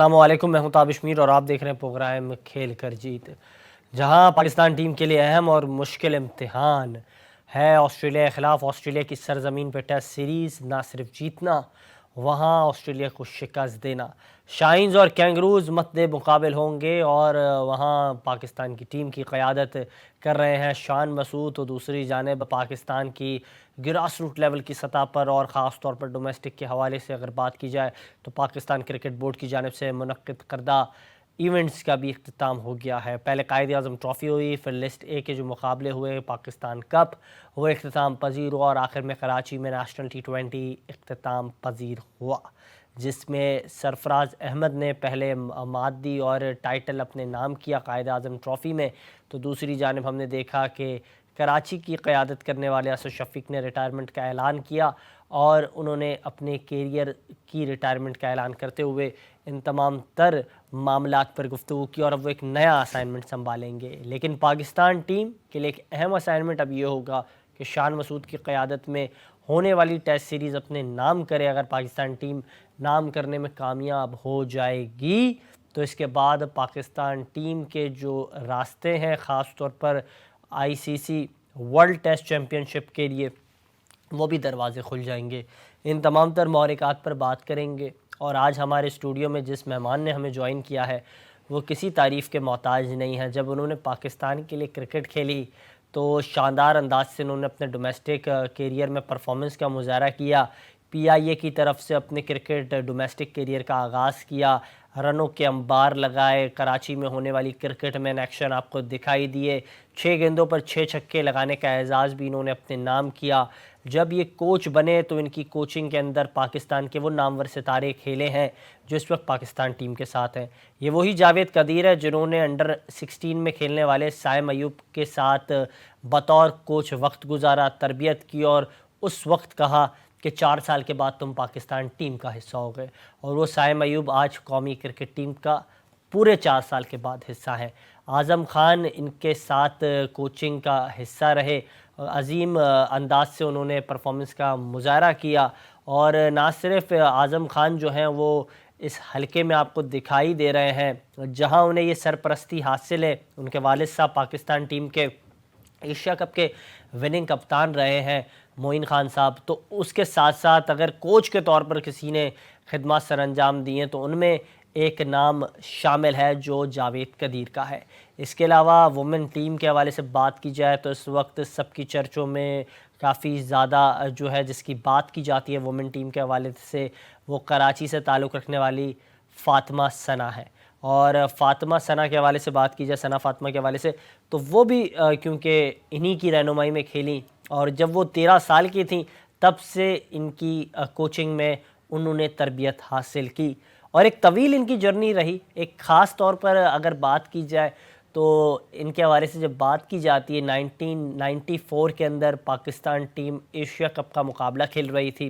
अस्सलामुअलैकुम, मैं हूं ताबिश मीर और आप देख रहे हैं प्रोग्राम खेल कर जीत, जहां पाकिस्तान टीम के लिए अहम और मुश्किल इम्तिहान है ऑस्ट्रेलिया के ख़िलाफ़। ऑस्ट्रेलिया की सरज़मीन पर टेस्ट सीरीज़ ना सिर्फ जीतना, वहां ऑस्ट्रेलिया को शिकस्त देना। शाइन्स और कैंगरूज मद्दे मुकाबिल होंगे और वहां पाकिस्तान की टीम की क़यादत कर रहे हैं शान मसूद। तो दूसरी जानिब पाकिस्तान की ग्रास रूट लेवल की सतह पर और ख़ास तौर पर डोमेस्टिक के हवाले से अगर बात की जाए तो पाकिस्तान क्रिकेट बोर्ड की जानिब से मुनक्किद करदा इवेंट्स का भी इख्तिताम हो गया है। पहले कायद-ए-आज़म ट्रॉफ़ी हुई, फिर लिस्ट ए के जो मुकाबले हुए, पाकिस्तान कप वो इख्तिताम पजीर हुआ और आखिर में कराची में नेशनल T20 इख्तिताम पजीर हुआ, जिसमें सरफराज अहमद ने पहले मादी और टाइटल अपने नाम किया कायद-ए-आज़म ट्रॉफ़ी में। तो दूसरी जानिब हमने देखा कि कराची की क़यादत करने वाले असद शफ़ीक ने रिटायरमेंट का ऐलान किया और उन्होंने अपने कैरियर की रिटायरमेंट का ऐलान करते हुए इन तमाम तर मामलात पर गुफ्तगू की और अब वो एक नया असाइनमेंट संभालेंगे। लेकिन पाकिस्तान टीम के लिए एक अहम असाइनमेंट अब ये होगा कि शान मसूद की क़यादत में होने वाली टेस्ट सीरीज़ अपने नाम करे। अगर पाकिस्तान टीम नाम करने में कामयाब हो जाएगी तो इसके बाद पाकिस्तान टीम के जो रास्ते हैं, ख़ास तौर पर ICC वर्ल्ड टेस्ट चैम्पियनशिप के लिए, वो भी दरवाज़े खुल जाएंगे। इन तमाम तर महरिकात पर बात करेंगे और आज हमारे स्टूडियो में जिस मेहमान ने हमें ज्वाइन किया है वो किसी तारीफ़ के मोहताज नहीं है। जब उन्होंने पाकिस्तान के लिए क्रिकेट खेली तो शानदार अंदाज से उन्होंने अपने डोमेस्टिक कैरियर में परफॉर्मेंस का मुजाहरा किया। PIA की तरफ से अपने क्रिकेट डोमेस्टिक कैरियर का आगाज़ किया, रनों के अंबार लगाए। कराची में होने वाली क्रिकेट में एक्शन आपको दिखाई दिए, 6 गेंदों पर 6 छक्के लगाने का एजाज़ भी इन्होंने अपने नाम किया। जब ये कोच बने तो इनकी कोचिंग के अंदर पाकिस्तान के वो नामवर सितारे खेले हैं जो इस वक्त पाकिस्तान टीम के साथ हैं। ये वही जावेद कदीर है जिन्होंने अंडर 16 में खेलने वाले साइम अयूब के साथ बतौर कोच वक्त गुजारा, तरबियत की और उस वक्त कहा कि 4 साल के बाद तुम पाकिस्तान टीम का हिस्सा हो गए। और वो साइम अयूब आज कौमी क्रिकेट टीम का पूरे 4 साल के बाद हिस्सा है। आज़म खान इनके साथ कोचिंग का हिस्सा रहे, अजीम अंदाज से उन्होंने परफॉर्मेंस का मुजाहरा किया। और ना सिर्फ आज़म खान जो हैं वो इस हलके में आपको दिखाई दे रहे हैं जहां उन्हें ये सरपरस्ती हासिल है, उनके वालिद साहब पाकिस्तान टीम के एशिया कप के विनिंग कप्तान रहे हैं मोइन खान साहब। तो उसके साथ साथ अगर कोच के तौर पर किसी ने खिदमत सर अंजाम दी हैं तो उनमें एक नाम शामिल है जो जावेद कदीर का है। इसके अलावा वुमेन टीम के हवाले से बात की जाए तो इस वक्त सबकी चर्चों में काफ़ी ज़्यादा जो है जिसकी बात की जाती है वुमेन टीम के हवाले से, वो कराची से ताल्लुक़ रखने वाली फ़ातिमा सना है। और फ़ातिमा सना के हवाले से बात की जाए, सना फ़ातिमा के हवाले से, तो वो भी क्योंकि इन्हीं की रहनुमाई में खेली और जब वो 13 साल की थी तब से इनकी कोचिंग में उन्होंने तरबियत हासिल की और एक तवील इनकी जर्नी रही। एक ख़ास तौर पर अगर बात की जाए तो इनके हवाले से जब बात की जाती है 1994 के अंदर पाकिस्तान टीम एशिया कप का मुकाबला खेल रही थी।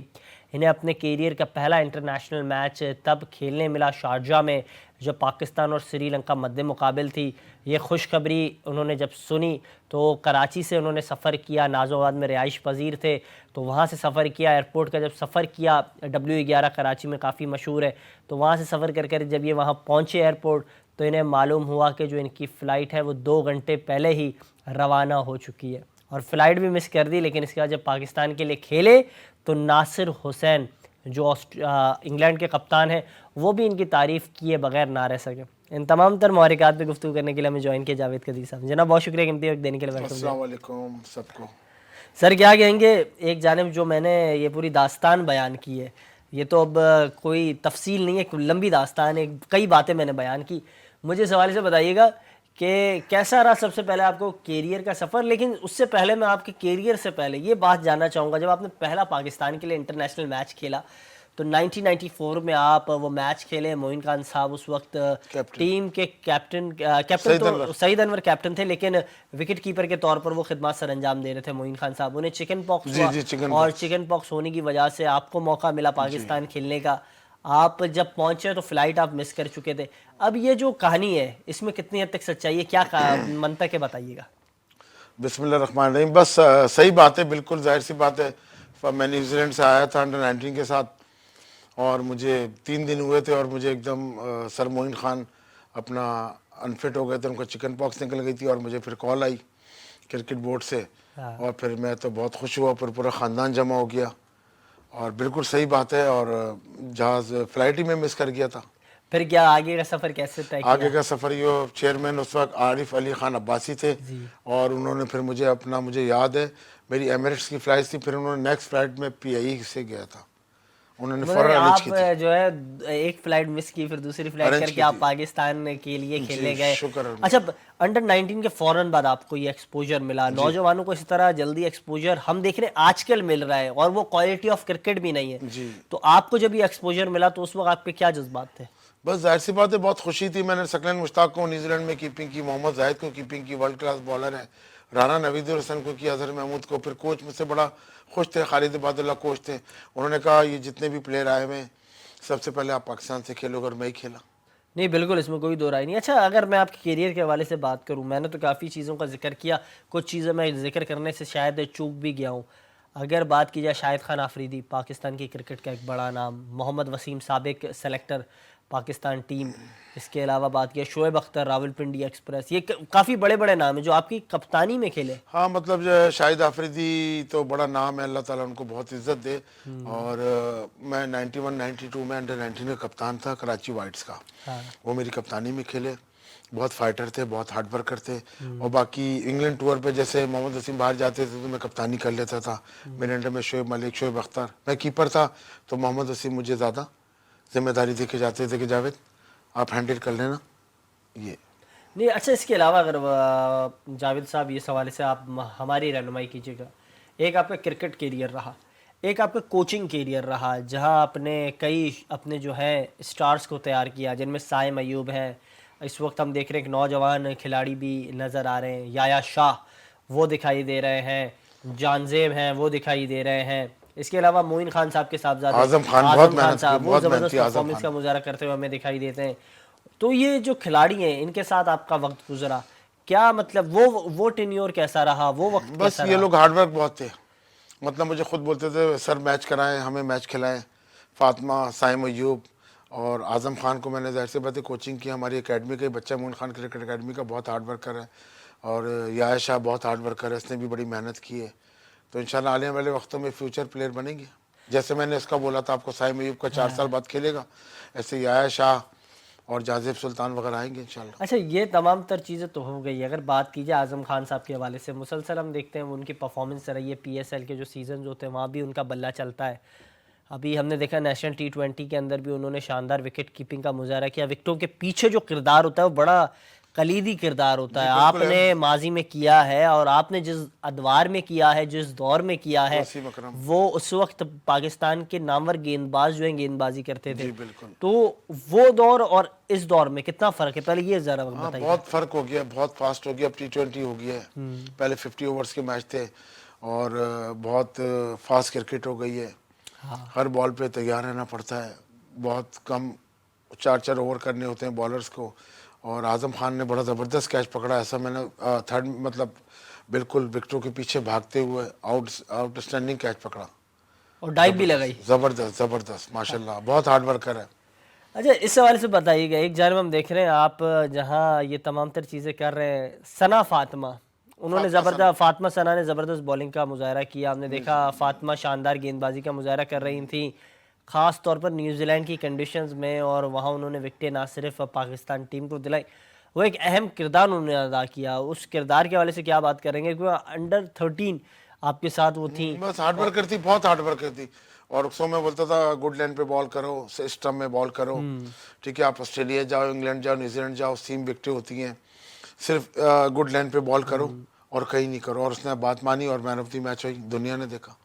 इन्हें अपने कैरियर का पहला इंटरनेशनल मैच तब खेलने मिला शारजाह में जब पाकिस्तान और श्रीलंका मद्दे मुकाबिल थी। ये खुशखबरी उन्होंने जब सुनी तो कराची से उन्होंने सफ़र किया, नाज़ोआबाद में रिहाइश पजीर थे तो वहाँ से सफ़र किया। एयरपोर्ट का जब सफ़र किया, W11 कराची में काफ़ी मशहूर है, तो वहाँ से सफ़र कर कर जब ये वहाँ पहुँचे एयरपोर्ट तो इन्हें मालूम हुआ कि जो इनकी फ़्लाइट है वो 2 घंटे पहले ही रवाना हो चुकी है और फ़्लाइट भी मिस कर दी। लेकिन इसके बाद जब पाकिस्तान के लिए खेले तो नासिर हुसैन जो इंग्लैंड के कप्तान हैं वो भी इनकी तारीफ़ किए बगैर ना रह सके। इन तमाम तर महरिकात पे गुफ्तगू करने के लिए हमें ज्वाइन किया जावेद कदीर साहब। जनाब बहुत शुक्रिया कीमती वक्त देने के लिए। अस्सलाम वालेकुम सबको। सर क्या कहेंगे, एक जानिब जो मैंने ये पूरी दास्तान बयान की है, ये तो अब कोई तफसील नहीं है, एक लंबी दास्तान है, कई बातें मैंने बयान की। मुझे इस हवाले से बताइएगा कि कैसा रहा सबसे पहले आपको कैरियर का सफ़र। लेकिन उससे पहले मैं आपके कैरियर से पहले ये बात जानना चाहूँगा, जब आपने पहला पाकिस्तान के लिए इंटरनेशनल मैच खेला तो 1994 में आप वो मैच खेले, मोइन खान साहब उस वक्त टीम के कैप्टन तो सईद अनवर कैप्टन थे, लेकिन विकेट कीपर के तौर पर वो खिदमत सर अंजाम दे रहे थे मोइन खान साहब। उन्हें चिकन पॉक्स हुआ और चिकन पॉक्स होने की वजह से आपको मौका मिला पाकिस्तान खेलने का। आप जब पहुंचे तो फ्लाइट आप मिस कर चुके थे। अब ये जो कहानी है इसमें कितनी हद तक सच्चाई है, क्या मंतक है, बताइएगा। बिस्मिल्लाहिर्रहमानिर्रहीम। बस सही बात है, बिल्कुल जाहिर सी बात है। मैं न्यूजीलैंड से आया था अंडर 19 के साथ और मुझे 3 दिन हुए थे और मुझे एकदम सर मोइन खान अपना अनफिट हो गए थे, उनको चिकन पॉक्स निकल गई थी और मुझे फिर कॉल आई क्रिकेट बोर्ड से। हाँ। और फिर मैं तो बहुत खुश हुआ, फिर पूरा ख़ानदान जमा हो गया। और बिल्कुल सही बात है, और जहाज़ फ्लाइट ही में मिस कर गया था। फिर क्या आगे का सफ़र कैसे तय आगे किया? का सफ़र ये, चेयरमैन उस वक्त आरिफ अली ख़ान अब्बासी थे, जी। और उन्होंने फिर मुझे याद है मेरी एमिरेट्स की फ़्लाइट थी, फिर उन्होंने नेक्स्ट फ़्लाइट में PIE से गया था, उन्होंने मतलब फ़ौरन अरेंज आप की थी, जो है एक फ्लाइट मिस की, फिर दूसरी फ्लाइट अरेंज करके की आप थी। पाकिस्तान के लिए खेलने जी, गए। शुक्र है। अच्छा, अंडर 19 के फौरन बाद आपको ये एक्सपोजर मिला, जी नौजवानों को इस तरह जल्दी एक्सपोजर हम देख रहे हैं आजकल मिल रहा है, और वो क्वालिटी ऑफ क्रिकेट भी नहीं है। जी। तो आपको जब ये एक्सपोजर मिला तो उस वक्त आपके क्या जज्बात थे? बस जाहिर सी बात है, बहुत खुशी थी। मैंने सकलैन मुश्ताक को न्यूजीलैंड में कीपिंग की, मोहम्मद जाहिद को कीपिंग की, वर्ल्ड क्लास बॉलर है, राना नवीदुल हसन को किया, अजहर महमूद को। फिर कोच मुझसे बड़ा खुश थे, खालिद इबादुल्लाह कोच थे, उन्होंने कहा ये जितने भी प्लेयर आए हुए हैं सबसे पहले आप पाकिस्तान से खेलोगे, और मैं ही खेला। नहीं, बिल्कुल, इसमें कोई दो राय नहीं। अच्छा, अगर मैं आपके करियर के हवाले से बात करूं, मैंने तो काफ़ी चीज़ों का जिक्र किया, कुछ चीज़ें मैं जिक्र करने से शायद चूक भी गया हूं। अगर बात की जाए, शाहिद खान आफरीदी पाकिस्तान की क्रिकेट का एक बड़ा नाम, मोहम्मद वसीम साबिक सेलेक्टर पाकिस्तान टीम, इसके अलावा बात किया शोएब अख्तर रावलपिंडी एक्सप्रेस, ये काफ़ी बड़े बड़े नाम हैं जो आपकी कप्तानी में खेले। हाँ, मतलब जो है, शाहिद आफरीदी तो बड़ा नाम है, अल्लाह ताला उनको बहुत इज्जत दे। और मैं 91-92 में अंडर 19 का कप्तान था कराची वाइट्स का, हाँ। वो मेरी कप्तानी में खेले। बहुत फाइटर थे, बहुत हार्ड वर्कर थे। और बाकी इंग्लैंड टूर पे जैसे मोहम्मद वसीम बाहर जाते थे तो मैं कप्तानी कर लेता था। मेरे अंडर में शोएब मलिक, शोएब अख्तर, मैं कीपर था, तो मोहम्मद वसीम मुझे ज़्यादा जिम्मेदारी दे के जाते थे कि जावेद आप हैंडल कर लेना ये। नहीं, अच्छा, इसके अलावा अगर जावेद साहब इस हवाले से आप हमारी रहनुमाई कीजिएगा, एक आपका क्रिकेट करियर रहा, एक आपका कोचिंग करियर रहा, जहां आपने कई अपने जो है स्टार्स को तैयार किया, जिनमें साइम अयूब हैं, इस वक्त हम देख रहे हैं कि नौजवान खिलाड़ी भी नज़र आ रहे हैं, याया शाह वो दिखाई दे रहे हैं, जानजेब हैं वो दिखाई दे रहे हैं, इसके अलावा मोइन खान साहब के साहबजादे आजम खान बहुत आजम खान मेहनत की, साहब, वो बहुत ज़बरदस्त मेहनती आजम परफॉर्मेंस खान। का मुजाहरा करते हुए हमें दिखाई देते हैं। तो ये जो खिलाड़ी हैं, इनके साथ आपका वक्त गुजरा, क्या मतलब वो टेन्योर कैसा रहा, वो वक्त बस कैसा ये रहा? लोग हार्डवर्क बहुत थे, मतलब मुझे खुद बोलते थे सर मैच कराएं, हमें मैच खिलाएं। फातिमा, साइम अयूब और आज़म खान को मैंने ज़ाहिर सी बात है कोचिंग की, हमारी एकेडमी का ही बच्चा, मोइन खान क्रिकेट एकेडमी का, बहुत हार्ड वर्कर है। और याया शाह बहुत हार्ड वर्कर है, इसने भी बड़ी मेहनत की है। तो इंशाल्लाह आने वाले वक्तों में फ्यूचर प्लेयर बनेंगे। जैसे मैंने इसका बोला था आपको, साइम अयूब का 4 साल बाद खेलेगा, ऐसे याया शाह और जाजिब सुल्तान वगैरह आएंगे इंशाल्लाह। अच्छा, ये तमाम तर चीज़ें तो हो गई। अगर बात की जाए आज़म खान साहब के हवाले से, मुसलसल हम देखते हैं उनकी परफॉर्मेंस रही है, PSL के जो सीजन होते हैं वहाँ भी उनका बल्ला चलता है। अभी हमने देखा नेशनल T20 के अंदर भी उन्होंने शानदार विकेट कीपिंग का मुजाहरा किया। विकेटों के पीछे जो किरदार होता है वो बड़ा कलीदी किरदार होता जी है, बिल्कुल है। आपने माजी में किया है, और आपने जिस अदवार में किया है, जिस दौर में किया है, वसीम अकरम। वो उस वक्त पाकिस्तान के नामवर गेंदबाज जो हैं गेंदबाजी करते थे। जी बिल्कुल। तो वो दौर और इस दौर में कितना फ़र्क है, पहले ये ज़रा हाँ, बताइए। बहुत फ़र्क हो गया, बहुत फास्ट हो गया। अब T20 हो गया है, पहले 50 ओवर्स के मैच थे, और बहुत फास्ट क्रिकेट हो गई है। हाँ। हर बॉल पे तैयार रहना पड़ता है, बहुत कम 4-4 ओवर करने होते हैं बॉलर्स को। और आज़म खान ने बड़ा ज़बरदस्त कैच पकड़ा, ऐसा मैंने थर्ड मतलब बिल्कुल विकेटों के पीछे भागते हुए आउटस्टैंडिंग कैच पकड़ा। और डाइव भी लगाई। ज़बरदस्त ज़बरदस्त माशाल्लाह, बहुत हार्ड वर्कर है। अच्छा, इस हवाले से बताइएगा, एक जानब हम देख रहे हैं आप जहां ये तमाम तर चीज़ें कर रहे हैं, सना फातिमा, उन्होंने फातिमा सना ने ज़बरदस्त बॉलिंग का मुजाहरा किया। हमने देखा फातिमा शानदार गेंदबाजी का मुजाहरा कर रही थी, ख़ास तौर पर न्यूजीलैंड की कंडीशंस में, और वहाँ उन्होंने विकटें ना सिर्फ पाकिस्तान टीम को दिलाई, वो एक अहम किरदार उन्होंने अदा किया। उस किरदार के हवाले से क्या बात करेंगे, क्योंकि अंडर 13 आपके साथ वो थी। बस हार्ड वर्कर थी, बहुत हार्ड वर्कर थी। और उसको मैं बोलता था गुड लाइन पे बॉल करो, सिस्टम में बॉल करो, ठीक है, आप ऑस्ट्रेलिया जाओ, इंग्लैंड जाओ, न्यूजीलैंड जाओ, सेम विकेटें होती हैं, सिर्फ गुड लाइन पे बॉल करो और कहीं नहीं करो। और उसने बात मानी और मैन ऑफ द मैच हुई, दुनिया ने देखा।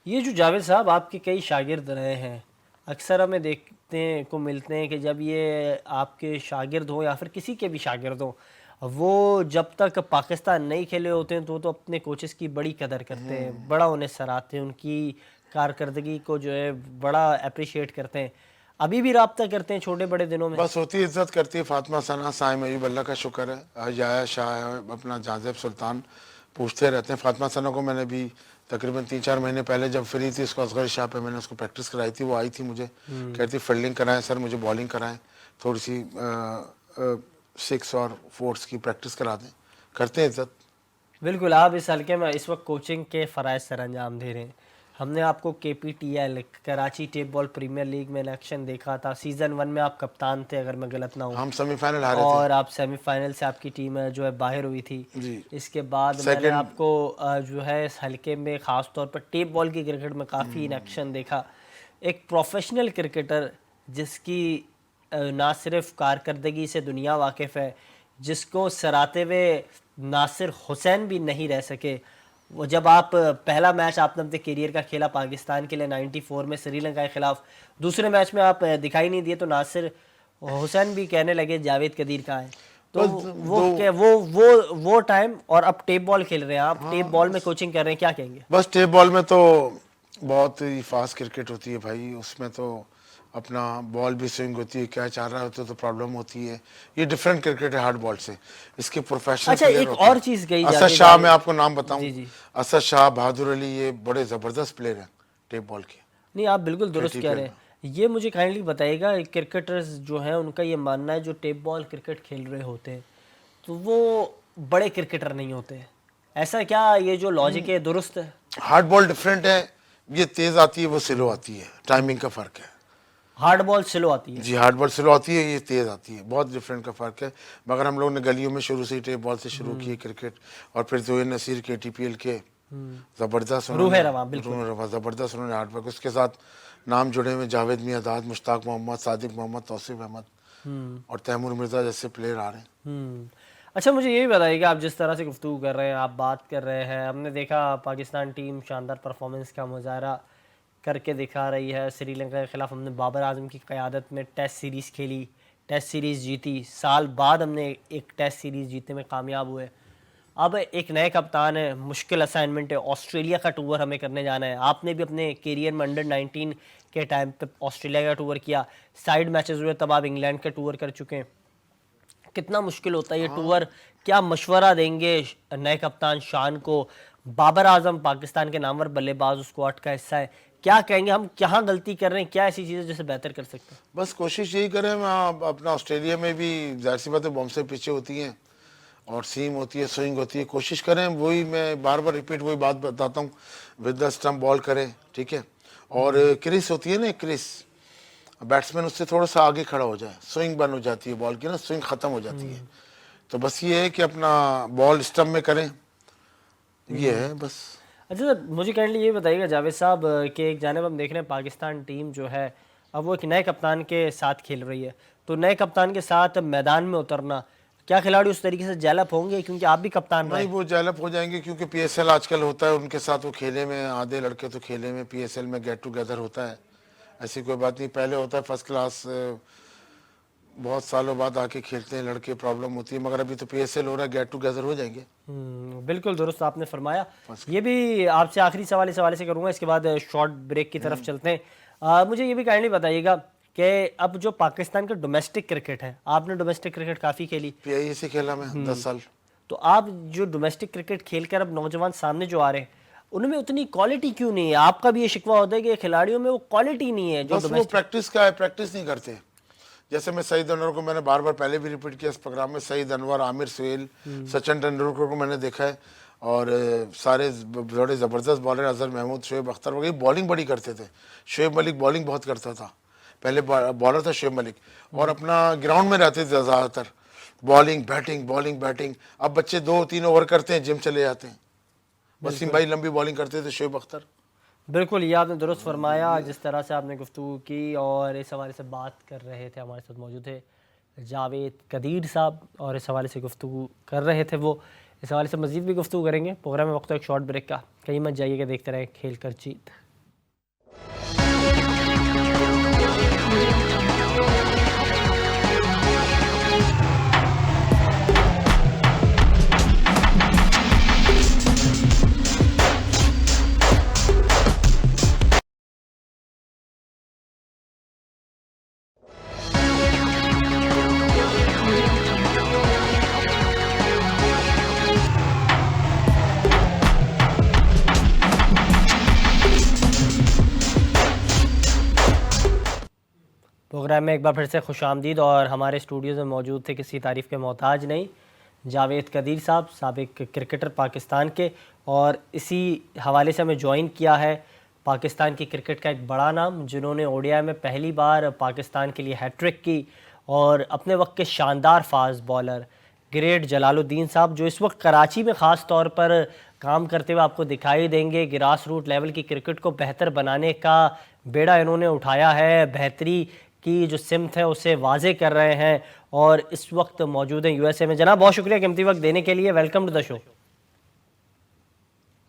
ये जो जावेद साहब आपके कई शागिर्द रहे हैं, अक्सर हमें देखने को मिलते हैं कि जब ये आपके शागिर्द हो या फिर किसी के भी शागिर्द हो, वो जब तक पाकिस्तान नहीं खेले होते हैं तो अपने कोचेस की बड़ी कदर करते हैं, बड़ा उन्हें सराहते हैं, उनकी कारकर्दगी को जो है बड़ा अप्रिशिएट करते हैं। अभी भी राब्ता करते हैं छोटे बड़े दिनों में? बस होती इज्जत करती है। फातिमा सना, साइम अयूब, अल्लाह का शुक्र है, याया शाह है, अपना जाजिब सुल्तान पूछते रहते हैं। फातिमा सना को मैंने भी तकरीबन 3-4 महीने पहले जब फ्री थी उसको असगर शाह पे मैंने उसको प्रैक्टिस कराई थी। वो आई थी मुझे, कहती फील्डिंग कराएं सर, मुझे बॉलिंग कराएं, थोड़ी सी 6 और 4 की प्रैक्टिस करा दें। करते हैं इज्जत। बिल्कुल, आप इस हल्के में इस वक्त कोचिंग के फ़राइज़ सर अंजाम दे रहे हैं। हमने आपको KPTL Karachi tape ball premier league में इलेक्शन देखा था। सीज़न 1 में आप कप्तान थे अगर मैं गलत ना हूँ, हम सेमीफाइनल हारे थे और आप सेमीफाइनल से आपकी टीम जो है बाहर हुई थी। जी। इसके बाद मैंने सेकंड आपको जो है इस हल्के में ख़ास तौर पर टेप बॉल की क्रिकेट में काफ़ी इन एक्शन देखा। एक प्रोफेशनल क्रिकेटर जिसकी ना सिर्फ कारकर्दगी से दुनिया वाकिफ़ है, जिसको सराते हुए नासिर हुसैन भी नहीं रह सके। वो जब आप पहला मैच आपने अपने करियर का खेला पाकिस्तान के लिए 94 में श्रीलंका के खिलाफ, दूसरे मैच में आप दिखाई नहीं दिए तो नासिर हुसैन भी कहने लगे जावेद कदीर कहाँ है। तो वो टाइम और अब टेप बॉल खेल रहे हैं आप, टेप बॉल में कोचिंग कर रहे हैं, क्या कहेंगे? बस टेप बॉल में तो बहुत ही फास्ट क्रिकेट होती है भाई, उसमें तो अपना बॉल भी स्विंग होती है, क्या चाह रहा होता है तो प्रॉब्लम होती है। ये डिफरेंट क्रिकेट है हार्ड बॉल से। इसके प्रोफेशनल अच्छा, एक और चीज़ कही असद जाती शाह, है, मैं आपको नाम बताऊं, जी जी, असद शाह, बहादुर अली, ये बड़े ज़बरदस्त प्लेयर हैं टेप बॉल के। नहीं आप बिल्कुल दुरुस्त कह रहे हैं। ये मुझे काइंडली बताइएगा, क्रिकेटर्स जो हैं उनका ये मानना है जो टेप बॉल क्रिकेट खेल रहे होते हैं तो वो बड़े क्रिकेटर नहीं होते, ऐसा क्या? ये जो लॉजिक है दुरुस्त है? हार्ड बॉल डिफरेंट है, ये तेज़ आती है, वो स्लो आती है, टाइमिंग का फ़र्क है। हार्ड बॉल स्लो आती है? जी, हार्ड बॉल स्लो आती है, ये तेज़ आती है, बहुत डिफरेंट का फ़र्क है। मगर हम लोग ने गलियों में शुरू से ही टेप बॉल से शुरू की क्रिकेट, और फिर जोए नसीर के TPL के ज़बरदस्त रूह रवां, बिल्कुल ज़बरदस्त उन्होंने हार्ड वर्क, उसके साथ नाम जुड़े हुए जावेद मियादाद, मुश्ताक मोहम्मद, सादिक मोहम्मद, तौसीफ अहमद और तैमूर मिर्ज़ा जैसे प्लेयर आ रहे हैं। अच्छा, मुझे ये भी बताइएगा, आप जिस तरह से गुफ्तगू कर रहे हैं, आप बात कर रहे हैं, हमने देखा पाकिस्तान टीम शानदार परफॉर्मेंस का मुजाहरा करके दिखा रही है। श्रीलंका के ख़िलाफ़ हमने बाबर आजम की क़यादत में टेस्ट सीरीज़ खेली, टेस्ट सीरीज़ जीती, साल बाद हमने एक टेस्ट सीरीज़ जीतने में कामयाब हुए। अब एक नए कप्तान है, मुश्किल असाइनमेंट है, ऑस्ट्रेलिया का टूर हमें करने जाना है। आपने भी अपने करियर में अंडर-19 के टाइम पे ऑस्ट्रेलिया का टूर किया, साइड मैचेस हुए, तब आप इंग्लैंड का टूर कर चुके हैं। कितना मुश्किल होता है ये टूर? क्या मशवरा देंगे नए कप्तान शान को? बाबर आजम पाकिस्तान के नामवर बल्लेबाज, उस स्क्वाड का हिस्सा है, क्या कहेंगे हम कहाँ गलती कर रहे हैं, क्या ऐसी चीज़ें जैसे बेहतर कर सकते हैं? बस कोशिश यही करें, मैं अपना ऑस्ट्रेलिया में भी जाहिर सी बात है बॉम्ब से पीछे होती हैं और सीम होती है, स्विंग होती है, कोशिश करें, वही मैं बार बार रिपीट वही बात बताता हूँ, विद द स्टम्प बॉल करें, ठीक है। और क्रिस होती है ना, क्रिस, बैट्समैन उससे थोड़ा सा आगे खड़ा हो जाए, स्विंग बंद हो जाती है बॉल की ना, स्विंग ख़त्म हो जाती है। तो बस ये है कि अपना बॉल स्टम्प में करें, ये है बस। अच्छा सर, मुझे काइंडली ये बताइएगा जावेद साहब कि एक जानिब हम देख रहे हैं पाकिस्तान टीम जो है अब वो एक नए कप्तान के साथ खेल रही है, तो नए कप्तान के साथ मैदान में उतरना, क्या खिलाड़ी उस तरीके से जैलअप होंगे? क्योंकि आप भी कप्तान रहे। नहीं, वो जैलअप हो जाएंगे क्योंकि PSL आजकल होता है उनके साथ, वो खेले में, आधे लड़के तो खेले में PSL में गेट टुगेदर होता है, ऐसी कोई बात नहीं। पहले होता है फर्स्ट क्लास, बहुत सालों बाद आके खेलते हैं लड़के, प्रॉब्लम होती है, मगर अभी तो PSL हो रहा है, गेट टुगेदर हो जाएंगे। बिल्कुल दुरुस्त आपने फरमाया। ये भी आपसे आखिरी सवाल इस हवाले से करूँगा, इसके बाद शॉर्ट ब्रेक की तरफ चलते हैं। मुझे ये भी काइंडली बताइएगा कि अब जो पाकिस्तान का डोमेस्टिक क्रिकेट है, आपने डोमेस्टिक क्रिकेट काफ़ी खेली, PIA से खेला मैं 10 साल, तो आप जो डोमेस्टिक क्रिकेट खेल कर अब नौजवान सामने जो आ रहे हैं उनमें उतनी क्वालिटी क्यों नहीं है? आपका भी ये शिकवा होता है कि खिलाड़ियों में वो क्वालिटी नहीं है जो बस वो प्रैक्टिस का है, प्रैक्टिस नहीं करते। जैसे मैं सईद अनवर को मैंने बार बार पहले भी रिपीट किया इस प्रोग्राम में, सईद अनवर, आमिर सुहेल, सचिन तेंदुलकर को मैंने देखा है, और सारे बड़े ज़बरदस्त बॉलर, अजहर महमूद, शोएब अख्तर वगैरह बॉलिंग बड़ी करते थे। शोएब मलिक बॉलिंग बहुत करता था, पहले बॉलर था शोएब मलिक, और अपना ग्राउंड में रहते थे ज़्यादातर, बॉलिंग बैटिंग बॉलिंग बैटिंग। अब बच्चे 2-3 ओवर करते हैं, जिम चले जाते हैं। वसीम भाई लंबी बॉलिंग करते थे, शोएब अख्तर। बिल्कुल, ये आपने दुरुस्त फरमाया जिस तरह से आपने गुफ्तगू की, और इस हवाले से बात कर रहे थे, हमारे साथ मौजूद थे जावेद कदीर साहब, और इस हवाले से गुफ्तगू कर रहे थे वो। इस हवाले से मज़ीद भी गुफ्तगू करेंगे। प्रोग्राम में वक्त एक शॉर्ट ब्रेक का, कहीं मत जाइएगा, देखते रहें खेल कर जीत। प्रोग्राम में एक बार फिर से खुशामदीद। और हमारे स्टूडियो में मौजूद थे, किसी तारीफ़ के मोहताज नहीं, जावेद कदीर साहब, साबिक क्रिकेटर पाकिस्तान के, और इसी हवाले से हमें ज्वाइन किया है पाकिस्तान की क्रिकेट का एक बड़ा नाम, जिन्होंने ओडीआई में पहली बार पाकिस्तान के लिए हैट्रिक की, और अपने वक्त के शानदार फास्ट बॉलर ग्रेट जलालुद्दीन साहब, जो इस वक्त कराची में ख़ास तौर पर काम करते हुए आपको दिखाई देंगे। ग्रास रूट लेवल की क्रिकेट को बेहतर बनाने का बेड़ा इन्होंने उठाया है, बेहतरी की जो सिमत है उसे वाजे कर रहे हैं, और इस वक्त मौजूद हैं यूएसए में। जनाब, बहुत शुक्रिया कीमती वक्त देने के लिए। Welcome to the show.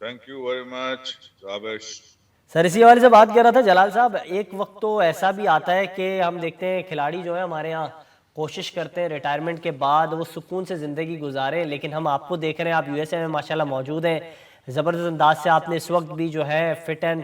Thank you very much Javesh. Sir, इसी हवाले से बात कर रहा था जलाल साहब, एक वक्त तो ऐसा भी आता है कि हम देखते हैं खिलाड़ी जो है हमारे यहाँ कोशिश करते हैं रिटायरमेंट के बाद वो सुकून से ज़िंदगी गुजारें, लेकिन हम आपको देख रहे हैं, आप यूएसए में माशाल्लाह मौजूद हैं, ज़बरदस्त अंदाज से आपने इस वक्त भी जो है फिट एंड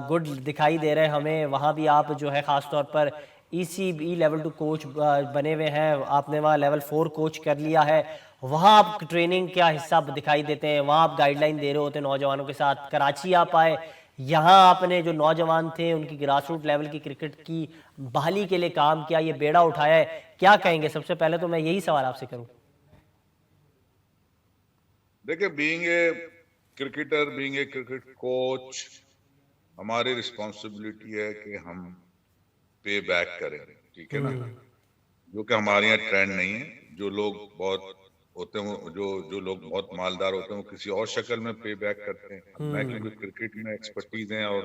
गुड दिखाई दे रहे हैं हमें। वहाँ भी आप जो है ख़ास तौर पर ECB लेवल 2 कोच बने हुए हैं, आपने वहाँ लेवल 4 कोच कर लिया है, वहाँ आप ट्रेनिंग का हिस्सा दिखाई देते हैं, वहाँ आप गाइडलाइन दे रहे होते हैं नौजवानों के साथ। कराची आप आए, यहाँ आपने जो नौजवान थे उनकी ग्रास रूट लेवल की क्रिकेट की बहाली के लिए काम किया, ये बेड़ा उठाया है, क्या कहेंगे? सबसे पहले तो मैं यही सवाल आपसे करूं। देखिए, being a cricketer, being a cricket coach, हमारी रिस्पॉन्सिबिलिटी है कि हम पे बैक करें, ठीक है ना। जो कि हमारे यहाँ ट्रेंड नहीं है। जो लोग बहुत होते हैं, जो लोग बहुत मालदार होते हैं, वो किसी और शक्ल में पे बैक करते हैं। मैं क्योंकि क्रिकेट में एक्सपर्टीज है और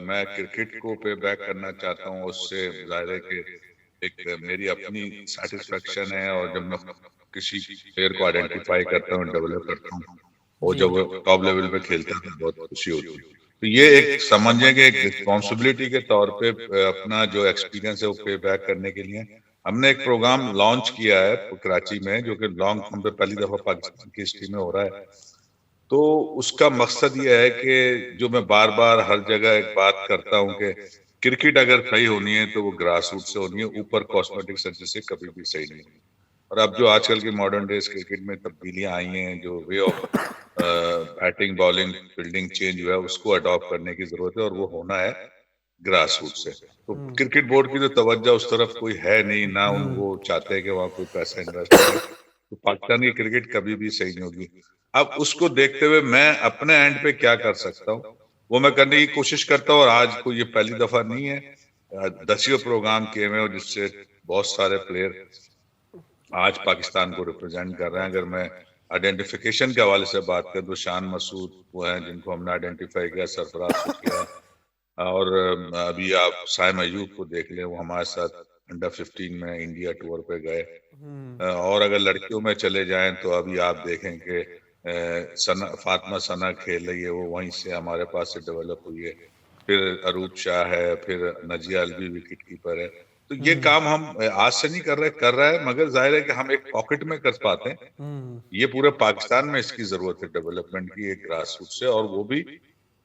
मैं क्रिकेट को पे बैक करना चाहता हूँ, उससे जाहिर है कि एक मेरी अपनी सेटिस्फेक्शन है। और जब मैं किसी प्लेयर को आइडेंटिफाई करता हूँ, डेवलप करता हूँ, और जब वो टॉप लेवल पे खेलता है तो बहुत खुशी होती है। तो ये एक समझें कि एक रिस्पॉन्सिबिलिटी के तौर पे अपना जो एक्सपीरियंस है वो पे बैक करने के लिए हमने एक प्रोग्राम लॉन्च किया है कराची में, जो कि लॉन्ग टर्म पे पहली दफा पाकिस्तान की हिस्ट्री में हो रहा है। तो उसका मकसद ये है कि जो मैं बार बार हर जगह एक बात करता हूँ कि क्रिकेट अगर सही होनी है तो वो ग्रास रूट से होनी है, ऊपर कॉस्मेटिक सर्जरी से कभी भी सही नहीं होनी। और अब जो आजकल की मॉडर्न डेज क्रिकेट में तब्दीलियां आई हैं, जो way of batting, bowling, fielding change हुआ है, उसको अडॉप्ट करने की जरूरत है, और वो होना है ग्रास रूट से। तो क्रिकेट बोर्ड की तो तवज्जो उस तरफ कोई है नहीं, ना वो चाहते हैं कि वहां कोई पैसा इन्वेस्ट करे, तो पाकिस्तान की क्रिकेट कभी भी सही नहीं होगी। अब उसको देखते हुए मैं अपने एंड पे क्या कर सकता हूँ वो मैं करने की कोशिश करता हूँ। और आज कोई ये पहली दफा नहीं है, 10वें प्रोग्राम किए हुए, जिससे बहुत सारे प्लेयर आज पाकिस्तान को रिप्रेजेंट कर रहे हैं। अगर मैं आइडेंटिफिकेशन के हवाले से बात करूं तो शान मसूद वो हैं जिनको हमने आइडेंटिफाई किया, सरफराज को किया, और अभी आप साइम अयूब को देख लें, वो हमारे साथ अंडर 15 में इंडिया टूर पे गए। और अगर लड़कियों में चले जाएं तो अभी आप देखें कि फातिमा सना खेल रही है, वो वहीं से हमारे पास से डेवलप हुई है। फिर अरूप शाह है, फिर नजिया अलवी विकेट कीपर है। तो ये काम हम आज से नहीं कर रहे हैं, मगर जाहिर है कि हम एक पॉकेट में कर पाते हैं। ये पूरे पाकिस्तान में इसकी जरूरत है डेवलपमेंट की, एक ग्रास रूट से, और वो भी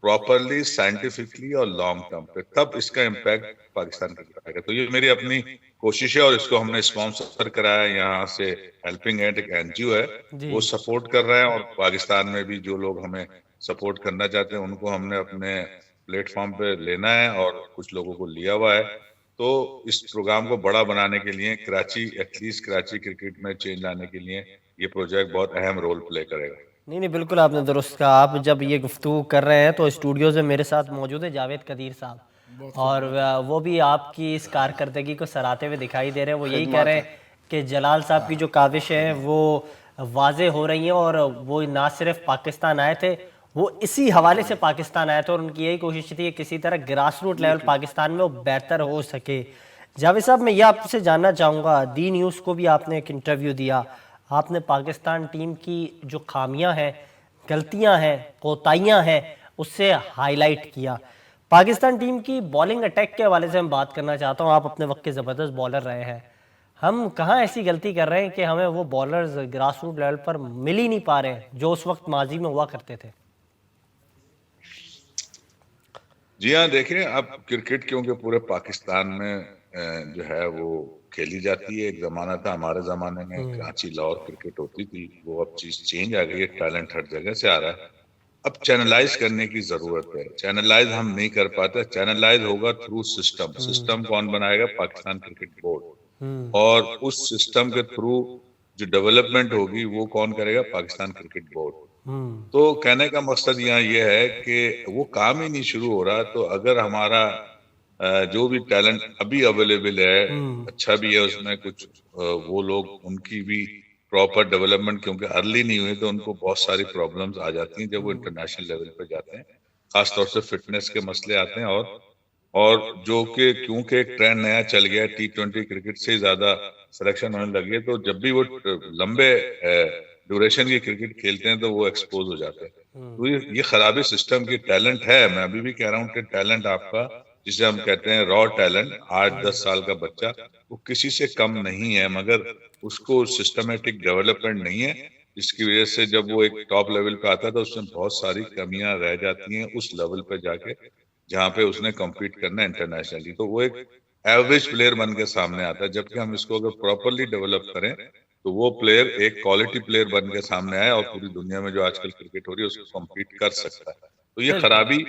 प्रॉपरली, साइंटिफिकली और लॉन्ग टर्म पे, तब इसका इम्पैक्ट पाकिस्तान का आएगा। तो ये मेरी अपनी कोशिश है, और इसको हमने स्पॉन्सर कराया है। यहाँ से हेल्पिंग हैंड एक NGO है, वो सपोर्ट कर रहे हैं, और पाकिस्तान में भी जो लोग हमें सपोर्ट करना चाहते हैं उनको हमने अपने प्लेटफॉर्म पे लेना है, और कुछ लोगों को लिया हुआ है। तो इस प्रोग्राम को बड़ा बनाने के लिए कराची, एटलीस्ट कराची क्रिकेट में चेंज लाने के लिए ये प्रोजेक्ट बहुत अहम रोल प्ले करेगा। नहीं, बिल्कुल आपने दुरुस्त कहा। आप जब ये गुफ्तगू कर रहे हैं तो स्टूडियोज़ में मेरे साथ मौजूद है जावेद कदीर साहब, और वो भी आपकी इस कारकर्दगी को सराहते हुए दिखाई दे रहे हैं। वो यही कह रहे हैं कि जलाल साहब की जो काविश है वो वाजे हो रही हैं, और वो ना सिर्फ पाकिस्तान आए थे, वो इसी हवाले से पाकिस्तान आए थे, और उनकी यही कोशिश थी कि किसी तरह ग्रास रूट लेवल पाकिस्तान में वो बेहतर हो सके। जावेद साहब, मैं ये आपसे जानना चाहूँगा, दी न्यूज़ को भी आपने एक इंटरव्यू दिया, आपने पाकिस्तान टीम की जो खामियां हैं, गलतियां हैं, कोताहियां हैं, उससे हाईलाइट किया। पाकिस्तान टीम की बॉलिंग अटैक के हवाले से मैं बात करना चाहता हूं। आप अपने वक्त के ज़बरदस्त बॉलर रहे हैं, हम कहाँ ऐसी गलती कर रहे हैं कि हमें वो बॉलर्स ग्रास रूट लेवल पर मिल ही नहीं पा रहे हैं जो उस वक्त माजी में हुआ करते थे? जी हाँ, देखिए, अब क्रिकेट क्योंकि पूरे पाकिस्तान में जो है वो खेली जाती है। एक जमाना था हमारे जमाने में कराची लाहौर क्रिकेट होती थी, वो अब चीज चेंज आ गई है, टैलेंट हर जगह से आ रहा है। अब चैनलाइज करने की जरूरत है। चैनलाइज हम नहीं कर पाते, चैनलाइज होगा थ्रू सिस्टम। सिस्टम कौन बनाएगा? Pakistan cricket board. और उस सिस्टम के थ्रू जो डेवलपमेंट होगी वो कौन करेगा? Pakistan cricket board. तो कहने का मकसद यहाँ ये है कि वो काम ही नहीं शुरू हो रहा। तो अगर हमारा जो भी टैलेंट अभी अवेलेबल है, अच्छा भी है, उसमें कुछ वो लोग उनकी भी प्रॉपर डेवलपमेंट क्योंकि अर्ली नहीं हुई तो उनको बहुत सारी प्रॉब्लम्स आ जाती हैं जब वो इंटरनेशनल लेवल पे जाते हैं। खासतौर से फिटनेस के मसले आते हैं। और जो कि क्योंकि एक ट्रेंड नया चल गया है, T20 क्रिकेट से ज्यादा सिलेक्शन होने लगी है, तो जब भी वो लंबे ड्यूरेशन की क्रिकेट खेलते हैं तो वो एक्सपोज हो जाते हैं। तो ये खराबी सिस्टम की। टैलेंट है, मैं अभी भी कह रहा हूँ कि टैलेंट आपका, जिसे हम कहते हैं रॉ टैलेंट, 8-10 साल का बच्चा, वो किसी से कम नहीं है, मगर उसको सिस्टमेटिक डेवलपमेंट नहीं है, जिसकी वजह से जब वो एक टॉप लेवल पे आता है तो उसमें बहुत सारी कमियां रह जाती हैं उस लेवल पे जाके जहाँ पे उसने कम्पीट करना है इंटरनेशनली। तो वो एक एवरेज प्लेयर बन के सामने आता है। जबकि हम इसको अगर प्रॉपरली डेवलप करें तो वो प्लेयर एक क्वालिटी प्लेयर बन के सामने आए और पूरी दुनिया में जो आजकल क्रिकेट हो रही है उसको कम्पीट कर सकता है। तो ये खराबी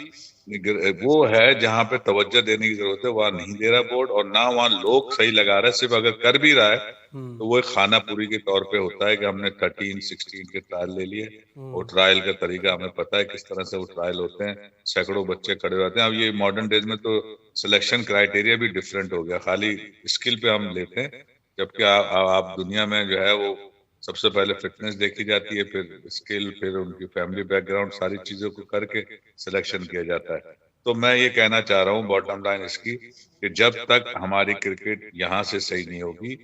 वो है जहाँ पे तवज्जो देने की जरूरत है, वहां नहीं दे रहा बोर्ड, और ना वहाँ लोग सही लगा रहे। सिर्फ अगर कर भी रहा है तो वो एक खाना पूरी के तौर पे होता है कि हमने 13-16 के ट्रायल ले लिए, और ट्रायल का तरीका हमें पता है किस तरह से वो ट्रायल होते हैं, सैकड़ों बच्चे खड़े रहते हैं। अब ये मॉडर्न डेज में तो सिलेक्शन क्राइटेरिया भी डिफरेंट हो गया, खाली स्किल पे हम लेते हैं, जबकि आप दुनिया में जो है वो सबसे पहले फिटनेस देखी जाती है, फिर स्किल, फिर उनकी फैमिली बैकग्राउंड, सारी चीजों को करके सिलेक्शन किया जाता है। तो मैं ये कहना चाह रहा हूँ बॉटम लाइन इसकी कि जब तक हमारी क्रिकेट यहाँ से सही नहीं होगी,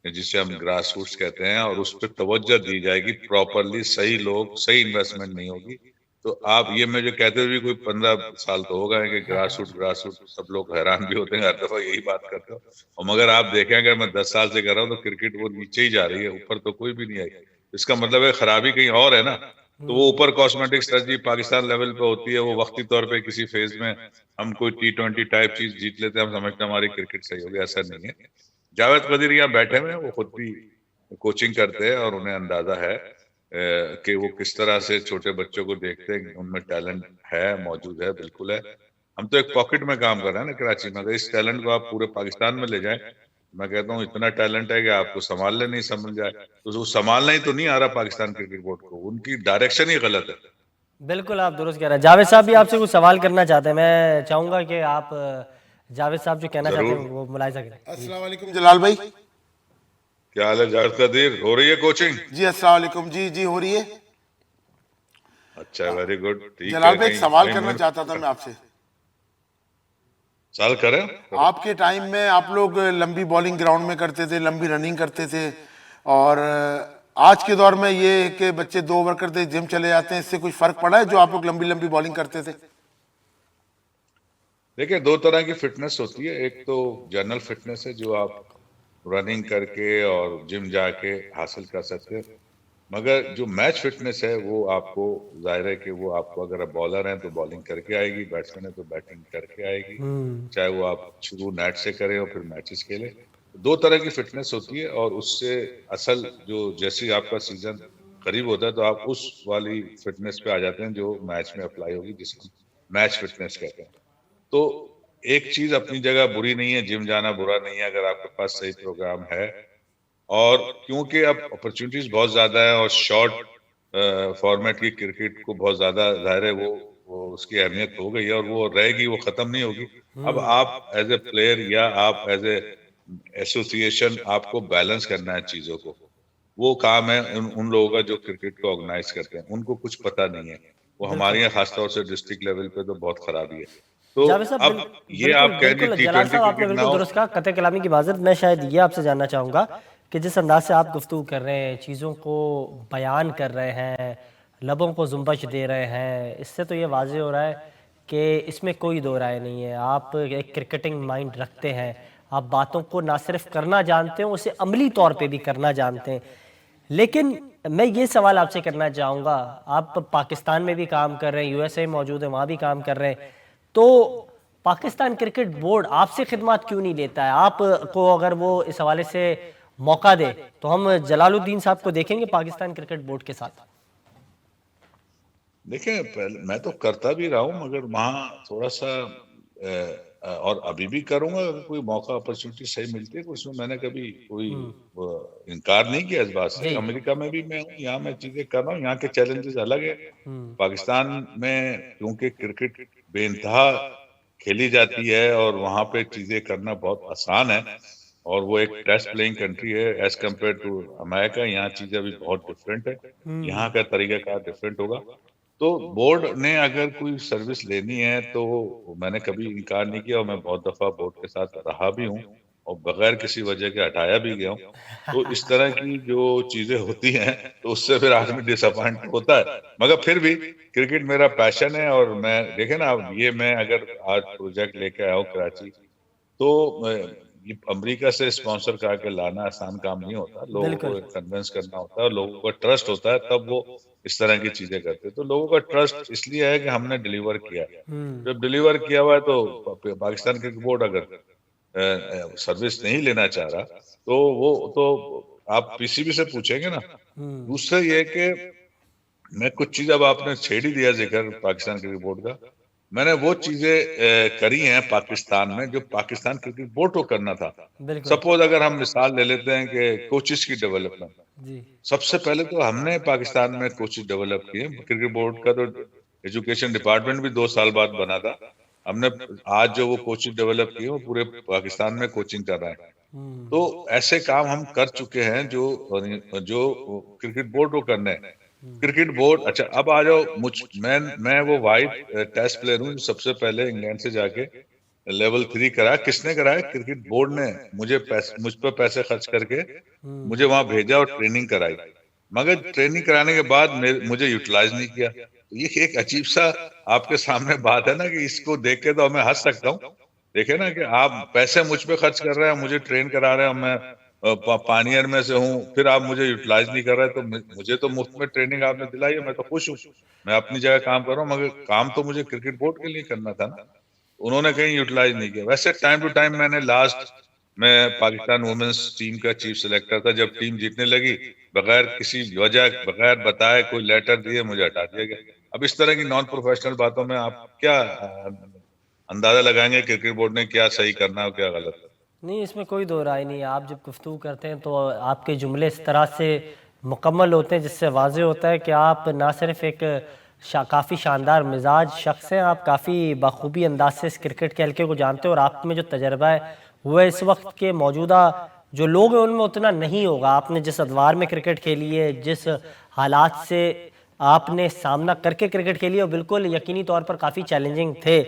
जिसे हम ग्रास रूट्स कहते हैं, और उस पर तवज्जो दी जाएगी प्रॉपरली, सही लोग, सही इन्वेस्टमेंट नहीं होगी, तो आप ये मैं जो कहते हुए भी कोई 15 साल तो होगा कि ग्रास रूट सब लोग हैरान भी होते हैं, हर दफा यही बात करते हो। और मगर आप देखें अगर मैं 10 साल से कर रहा हूँ तो क्रिकेट वो नीचे ही जा रही है, ऊपर तो कोई भी नहीं आई। इसका मतलब है खराबी कहीं और है ना। तो वो ऊपर कॉस्मेटिक स्ट्रेटजी पाकिस्तान लेवल पे होती है, वो वक्ती तौर पे किसी फेज में हम कोई T20 टाइप चीज जीत लेते हैं, हम समझते हैं हमारी क्रिकेट सही होगी, ऐसा नहीं है। जावेद कदीर यहाँ बैठे हुए हैं, वो खुद भी कोचिंग करते हैं और उन्हें अंदाजा है कि वो किस तरह से छोटे बच्चों को देखते हैं, उनमें टैलेंट है, मौजूद है, बिल्कुल है। हम तो एक पॉकेट में काम कर रहे हैं ना कराची में, अगर इस टैलेंट को आप पूरे पाकिस्तान में ले जाएं, मैं कहता हूँ इतना टैलेंट है कि आपको संभालने नहीं समझ जाए, तो वो संभालना ही तो नहीं आ रहा पाकिस्तान क्रिकेट बोर्ड को, उनकी डायरेक्शन ही गलत है। बिल्कुल आप दुरुस्त कह रहे हैं। जावेद साहब भी आपसे कुछ सवाल करना चाहते हैं, मैं चाहूंगा कि आप जावेद साहब जो कहना चाहते हैं वो मुलाहिजा करें। अस्सलाम वालेकुम जलाल भाई। क्या हाल है जावेद कदीर, हो रही है कोचिंग? जी अस्सलाम वालेकुम। जी जी हो रही है। अच्छा, वेरी गुड, ठीक जलाल है। भाई एक सवाल करना चाहता था मैं आपसे। सवाल करें? आपके टाइम में आप लोग लंबी बॉलिंग ग्राउंड में करते थे, लंबी रनिंग करते थे, और आज के दौर में ये है कि बच्चे 2 ओवर करते जिम चले जाते हैं, इससे कुछ फर्क पड़ा है जो आप लोग लंबी लंबी बॉलिंग करते थे? देखिए, 2 तरह की फिटनेस होती है। एक तो जनरल फिटनेस है जो आप रनिंग करके और जिम जाके हासिल कर सकते हैं, मगर जो मैच फिटनेस है वो आपको, जाहिर है कि वो आपको, अगर आप बॉलर हैं तो बॉलिंग करके आएगी, बैट्समैन है तो बैटिंग करके आएगी, चाहे वो आप शुरू नेट से करें और फिर मैचेस खेलें। 2 तरह की फिटनेस होती है, और उससे असल जो जैसे ही आपका सीजन करीब होता है तो आप उस वाली फिटनेस पे आ जाते हैं जो मैच में अप्लाई होगी, जिसको मैच फिटनेस कहते हैं। तो एक चीज अपनी जगह बुरी नहीं है, जिम जाना बुरा नहीं है अगर आपके पास सही प्रोग्राम है। और क्योंकि अब अपॉर्चुनिटीज बहुत ज्यादा है और शॉर्ट फॉर्मेट की क्रिकेट को बहुत ज्यादा, जाहिर है वो उसकी अहमियत हो गई है और वो रहेगी, वो खत्म नहीं होगी। अब आप एज ए प्लेयर या आप एज ए एसोसिएशन, आपको बैलेंस करना है चीजों को। वो काम है उन लोगों का जो क्रिकेट को ऑर्गेनाइज करते हैं, उनको कुछ पता नहीं है। वो हमारे यहाँ खासतौर से डिस्ट्रिक्ट लेवल पे तो बहुत खराबी है। तो जावेद साहब अब ये आप कह बिल्कुल रही जलाल T20 साहब आपने क्रिकेट ना बिल्कुल हो। दुरुस्त कहा, कतई कलामी की माजरत। मैं शायद ये आपसे जानना चाहूँगा कि जिस अंदाज से आप गुफ्तगू कर रहे हैं, चीज़ों को बयान कर रहे हैं, लबों को जुम्बश दे रहे हैं, इससे तो ये वाज़े हो रहा है कि इसमें कोई दो राय नहीं है, आप एक क्रिकेटिंग माइंड रखते हैं, आप बातों को ना सिर्फ करना जानते हैं, उसे अमली तौर पे भी करना जानते हैं। लेकिन मैं ये सवाल आपसे करना चाहूँगा, आप पाकिस्तान में भी काम कर रहे हैं, USA मौजूद है, वहाँ भी काम कर रहे हैं, तो पाकिस्तान क्रिकेट बोर्ड आपसे खिदमत क्यों नहीं लेता है? आपको अगर वो इस हवाले से मौका दे तो हम जलालुद्दीन साहब को देखेंगे पाकिस्तान क्रिकेट बोर्ड के साथ। देखिए पहले मैं तो करता भी रहा हूँ, मगर वहाँ थोड़ा सा और अभी भी करूंगा अगर कोई मौका अपॉर्चुनिटी सही मिलती है तो उसमें मैंने कभी कोई इनकार नहीं किया इस बात से। जी। अमेरिका में भी मैं हूँ, यहाँ मैं चीजें कर रहा हूँ, यहाँ के चैलेंजेस अलग है। पाकिस्तान में क्योंकि क्रिकेट बेइंतहा खेली जाती है और वहां पे चीजें करना बहुत आसान है, और वो एक टेस्ट प्लेइंग कंट्री है एज कम्पेयर टू अमेरिका। यहाँ चीजें अभी बहुत डिफरेंट है, यहाँ का तरीकाकार डिफरेंट होगा। तो बोर्ड ने अगर कोई सर्विस लेनी है तो मैंने कभी इनकार नहीं किया, और मैं बहुत दफा बोर्ड के साथ रहा भी हूँ और बगैर किसी वजह के हटाया भी गया हूँ। तो इस तरह की जो चीजें होती हैं तो उससे फिर आदमी डिसअपॉइंट होता है, मगर फिर भी क्रिकेट मेरा पैशन है। और मैं देखे ना, अब ये मैं अगर आज प्रोजेक्ट लेके आया हूँ कराची, तो ये अमेरिका से स्पॉन्सर करा के लाना आसान काम नहीं होता, लोगों को बिल्कुल। कन्विंस करना होता है, लोगों का ट्रस्ट होता है, तब वो इस तरह की चीजें करते हैं। तो लोगों का ट्रस्ट इसलिए है कि हमने डिलीवर किया है। जब डिलीवर किया हुआ है तो पाकिस्तान क्रिकेट बोर्ड अगर सर्विस नहीं लेना चाह रहा तो वो तो आप पीसीबी से पूछेंगे ना। दूसरा ये कि मैं कुछ चीज, अब आपने छेड़ ही दिया जिक्र पाकिस्तान क्रिकेट बोर्ड का, मैंने वो चीजें करी हैं पाकिस्तान में जो पाकिस्तान क्रिकेट बोर्ड को करना था। बिल्कुल। सपोज अगर हम मिसाल ले लेते हैं कि कोचेस की डेवलपमेंट, जी। सबसे पहले तो हमने पाकिस्तान में कोचेस डेवलप किए। क्रिकेट बोर्ड का तो एजुकेशन डिपार्टमेंट भी 2 साल बाद बना था। हमने आज जो वो कोचेस डेवलप किए वो पूरे पाकिस्तान में कोचिंग कर रहा है। तो ऐसे काम हम कर चुके हैं जो जो क्रिकेट बोर्ड को करने हैं। क्रिकेट बोर्ड, अच्छा अब आ जाओ मैं वो वाइट टेस्ट प्लेयर हूँ जो सबसे पहले इंग्लैंड से जाके लेवल 3 कराया। किसने कराया? क्रिकेट बोर्ड ने मुझ पर पैसे खर्च करके मुझे वहां भेजा और ट्रेनिंग कराई, मगर ट्रेनिंग कराने के बाद मुझे यूटिलाइज नहीं किया। तो ये एक अजीब सा आपके सामने बात है ना, कि इसको देख के तो मैं हंस सकता हूँ। देखे ना कि आप पैसे मुझ पे खर्च कर रहे हैं, मुझे ट्रेन करा रहे हैं, मैं पानियर में से हूँ, फिर आप मुझे यूटिलाइज नहीं कर रहे, तो मुझे तो मुफ्त में ट्रेनिंग आपने दिलाई है, मैं तो खुश हूँ, मैं अपनी जगह काम कर रहा हूँ, मगर काम तो मुझे क्रिकेट बोर्ड के लिए करना था ना। उन्होंने कहीं यूटिलाइज नहीं किया। वैसे टाइम टू टाइम मैंने लास्ट मैं पाकिस्तान वुमेन्स टीम का चीफ सिलेक्टर था, जब टीम जीतने लगी बगैर किसी वजह, बगैर बताए, कोई लेटर दिए मुझे हटा दिया गया। अब इस तरह की नॉन प्रोफेशनल बातों में आप क्या अंदाजा लगाएंगे क्रिकेट बोर्ड ने क्या सही करना है और क्या गलत? नहीं, इसमें कोई दो राय नहीं है। आप जब गुफ्तगू करते हैं तो आपके जुमले इस तरह से मुकम्मल होते हैं जिससे वाज़ेह होता है कि आप ना सिर्फ एक काफ़ी शानदार मिजाज शख्स हैं, आप काफ़ी बखूबी अंदाज से इस क्रिकेट के हल्के को जानते हो, और आप में जो तजर्बा है वह इस वक्त के मौजूदा जो लोग हैं उनमें उतना नहीं होगा। आपने जिस अदवार में क्रिकेट खेली है, जिस हालात से आपने सामना करके क्रिकेट खेली है, और बिल्कुल यकीनी तौर पर काफ़ी चैलेंजिंग थे।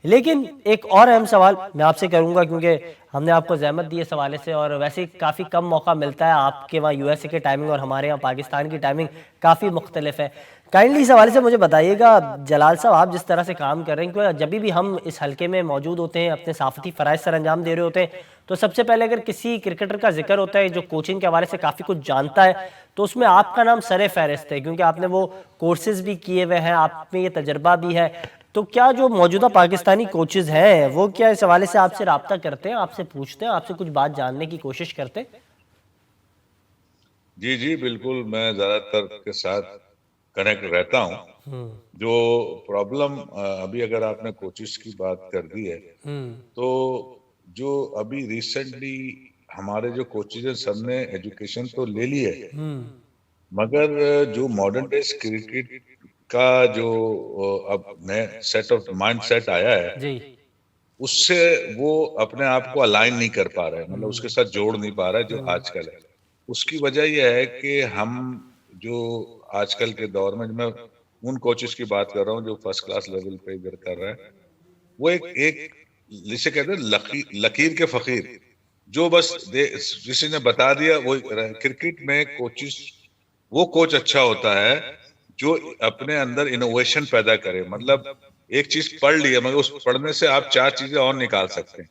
लेकिन एक और अहम सवाल मैं आपसे करूंगा, क्योंकि हमने आपको जहमत दी इस हवाले से, और वैसे काफ़ी कम मौका मिलता है। आपके वहाँ यूएसए की टाइमिंग और हमारे यहाँ पाकिस्तान की टाइमिंग काफ़ी मुख्तलिफ है। काइंडली इस हवाले से मुझे बताइएगा, जलाल साहब आप जिस तरह से काम कर रहे हैं, क्योंकि जब भी हम इस हल्के में मौजूद होते हैं, अपने साफ़ती फ़राइज़ सर अंजाम दे रहे होते हैं, तो सबसे पहले अगर किसी क्रिकेटर का जिक्र होता है जो कोचिंग के हवाले से काफ़ी कुछ जानता है, तो उसमें आपका नाम सरे फहरिस्त है, क्योंकि आपने वो कोर्सेज भी किए हुए हैं, आप में ये तजर्बा भी है। तो क्या जो मौजूदा पाकिस्तानी कोचेज हैं वो क्या इस हवाले से आपसे राब्ता करते हैं, आपसे पूछते हैं, आपसे कुछ बात जानने की कोशिश करते हैं? जी जी बिल्कुल, मैं ज्यादातर के साथ कनेक्ट रहता हूँ। जो प्रॉब्लम अभी अगर आपने कोचिस की बात कर दी है, तो जो अभी रिसेंटली हमारे जो कोचेज हैं सबने एजुकेशन तो ले ली है, मगर जो मॉडर्न डेज क्रिकेट का जो अब नया सेट ऑफ माइंड सेट आया है, जी। उससे वो अपने आप को अलाइन नहीं कर पा रहे हैं, मतलब उसके साथ जोड़ नहीं पा रहा है जो आजकल है। उसकी वजह यह है कि हम जो आजकल के दौर में, मैं उन कोचेस की बात कर रहा हूँ जो फर्स्ट क्लास लेवल पे इधर कर रहे हैं, वो एक एक जिसे कहते हैं लकीर के फकीर, जो बस किसी ने बता दिया वो। क्रिकेट में कोचेस, वो कोच अच्छा होता है जो अपने अंदर इनोवेशन पैदा करे, मतलब एक चीज पढ़ लिया मगर उस पढ़ने से आप 4 चीजें और निकाल सकते हैं।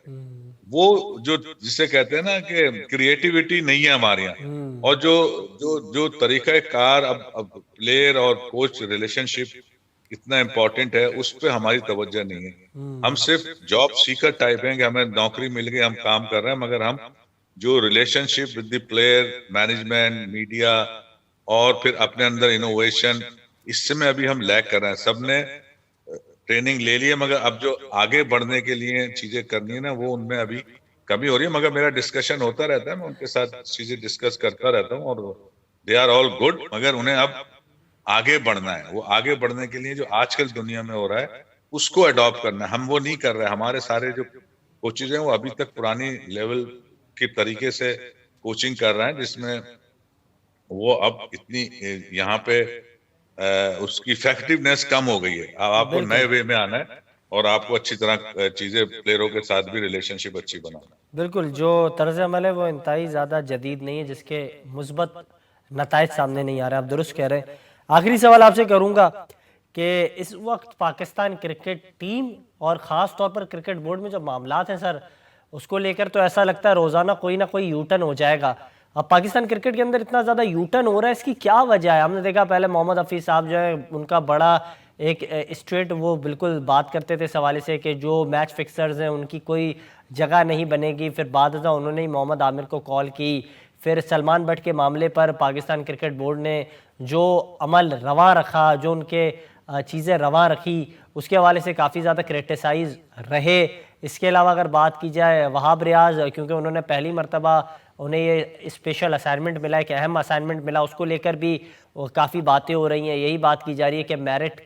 वो जो जिसे कहते हैं ना कि क्रिएटिविटी नहीं है हमारे यहाँ, और जो जो जो तरीका कार अब प्लेयर और कोच रिलेशनशिप इतना इम्पोर्टेंट है, उस पर हमारी तवज्जो नहीं है। हम सिर्फ जॉब सीकर टाइप हैं कि हमें नौकरी मिल गई, हम काम कर रहे हैं, मगर हम जो relationship with the player, management, media, और फिर अपने अंदर इनोवेशन, इससे में अभी हम लैग कर रहे हैं। सबने ट्रेनिंग ले ली है, मगर अब जो आगे बढ़ने के लिए चीजें करनी है ना, वो उनमें अभी कमी हो रही है। मगर मेरा डिस्कशन होता रहता है, मैं उनके साथ चीजें डिस्कस करता रहता हूँ, और दे आर ऑल गुड। मगर उन्हें अब आगे बढ़ना है। वो आगे बढ़ने के लिए जो आजकल दुनिया में हो रहा है उसको अडॉप्ट करना है। हम वो नहीं कर रहे हैं। हमारे सारे जो कोचेज हैं वो अभी तक पुरानी लेवल के तरीके से कोचिंग कर रहे हैं, जिसमें वो अब इतनी यहाँ पे उसकी इफेक्टिवनेस कम हो गई है। अब आपको नए वे में आना है, और आपको अच्छी तरह चीजें प्लेयरों के साथ भी रिलेशनशिप अच्छी बनाना है। बिल्कुल, जो तर्ज अमल है वो इंतहाई ज़्यादा जदीद नहीं है, जिसके मुस्बत नताइज सामने नहीं आ रहे। आप दुरुस्त कह रहे हैं। आखिरी सवाल आपसे करूँगा कि इस वक्त पाकिस्तान क्रिकेट टीम और ख़ास तौर पर क्रिकेट बोर्ड में जो मामलात हैं सर, उसको लेकर तो ऐसा लगता है रोज़ाना कोई ना कोई यू टर्न हो जाएगा। अब पाकिस्तान क्रिकेट के अंदर इतना ज़्यादा यू टर्न हो रहा है, इसकी क्या वजह है? हमने देखा पहले मोहम्मद हफीज़ साहब जो है उनका बड़ा एक स्ट्रेट वो बिल्कुल बात करते थे इस हवाले से कि जो मैच फिक्सर्स हैं उनकी कोई जगह नहीं बनेगी। फिर बाद उन्होंने ही मोहम्मद आमिर को कॉल की। फिर सलमान बट के मामले पर पाकिस्तान क्रिकेट बोर्ड ने जो अमल रवा रखा, जो उनके चीज़ें रवा रखी, उसके हवाले से काफ़ी ज़्यादा क्रिटिसाइज़ रहे। इसके अलावा अगर बात की जाए वहाब रियाज, क्योंकि उन्होंने पहली मरतबा उन्हें ये स्पेशल असाइनमेंट मिला, एक अहम असाइनमेंट मिला, उसको लेकर भी काफ़ी बातें हो रही हैं। यही बात की जा रही है कि मेरिट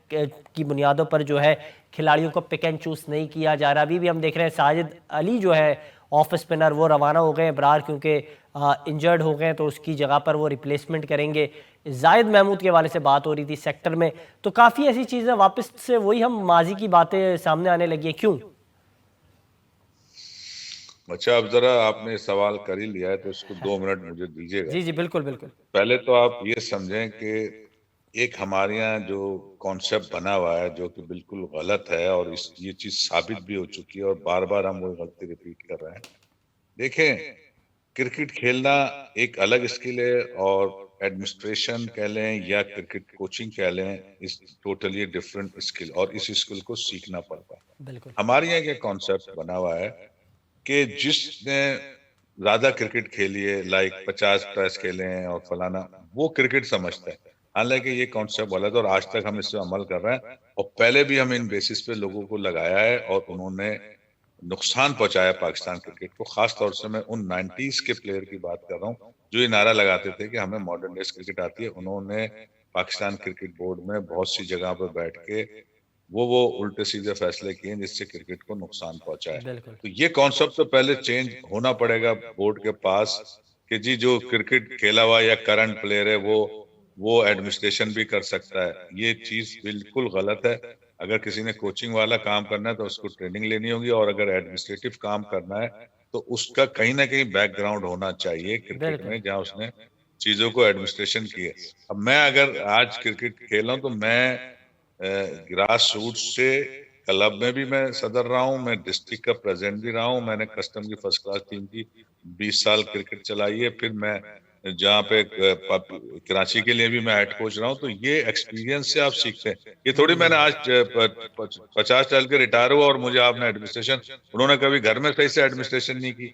की बुनियादों पर जो है खिलाड़ियों को पिक एंड चूज़ नहीं किया जा रहा। अभी भी हम देख रहे हैं साजिद अली जो है ऑफ स्पिनर, वो रवाना हो गए बरार, क्योंकि इंजर्ड हो गए, तो उसकी जगह पर वो रिप्लेसमेंट करेंगे। जाहिद महमूद के वाले से बात हो रही थी सेक्टर में। तो काफ़ी ऐसी चीज़ें वापस से वही हम माजी की बातें सामने आने लगी हैं। क्यों? अच्छा, अब जरा आपने सवाल कर ही लिया है तो इसको 2 मिनट मुझे दीजिएगा। जी जी बिल्कुल बिल्कुल। पहले तो आप ये समझें कि एक हमारे यहाँ जो कॉन्सेप्ट बना हुआ है जो कि बिल्कुल गलत है, और ये चीज साबित भी हो चुकी है, और बार बार हम वही गलती रिपीट कर रहे हैं। देखें, क्रिकेट खेलना एक अलग स्किल है, और एडमिनिस्ट्रेशन कह लें या क्रिकेट कोचिंग कह लें, इस टोटली डिफरेंट स्किल, और इस स्किल को सीखना पड़ता है। बिल्कुल हमारे यहाँ क्या कॉन्सेप्ट बना हुआ है कि जिसने ज्यादा क्रिकेट खेली है, लाइक 50 टेस्ट खेले हैं और फलाना, वो क्रिकेट समझता है। हालांकि ये कॉन्सेप्ट गलत है, और आज तक हम इस पे अमल कर रहे हैं, और पहले भी हम इन बेसिस पे लोगों को लगाया है, और उन्होंने नुकसान पहुंचाया पाकिस्तान क्रिकेट को। खास तौर से मैं उन 90s के प्लेयर की बात कर रहा हूँ जो ये नारा लगाते थे कि हमें मॉडर्न डेज क्रिकेट आती है। उन्होंने पाकिस्तान क्रिकेट बोर्ड में बहुत सी जगह पर बैठ के वो उल्टे सीधे फैसले किए जिससे क्रिकेट को नुकसान पहुंचा है। बिल्कुल तो ये कॉन्सेप्ट तो पहले चेंज होना पड़ेगा बोर्ड के पास, कि जी जो क्रिकेट खेला हुआ या करंट प्लेयर है वो एडमिनिस्ट्रेशन भी कर सकता है। ये चीज बिल्कुल गलत है। अगर किसी ने कोचिंग वाला काम करना है तो उसको ट्रेनिंग लेनी होगी, और अगर एडमिनिस्ट्रेटिव काम करना है तो उसका कहीं ना कहीं बैकग्राउंड होना चाहिए क्रिकेट में, जहाँ उसने चीजों को एडमिनिस्ट्रेशन की है। अब मैं अगर आज क्रिकेट खेल रहा हूँ तो मैं ग्रास रूट से क्लब में भी मैं सदर रहा हूँ, मैं डिस्ट्रिक्ट का प्रेसिडेंट भी रहा हूँ, मैंने कस्टम की फर्स्ट क्लास टीम की 20 साल क्रिकेट चलाई है, फिर मैं जहाँ पे कराची के लिए भी मैं हेड कोच रहा हूँ। तो ये एक्सपीरियंस से आप सीखते हैं। ये थोड़ी मैंने आज 50 साल के रिटायर हुआ और मुझे आपने एडमिनिस्ट्रेशन, उन्होंने कभी घर में सही से एडमिनिस्ट्रेशन नहीं की,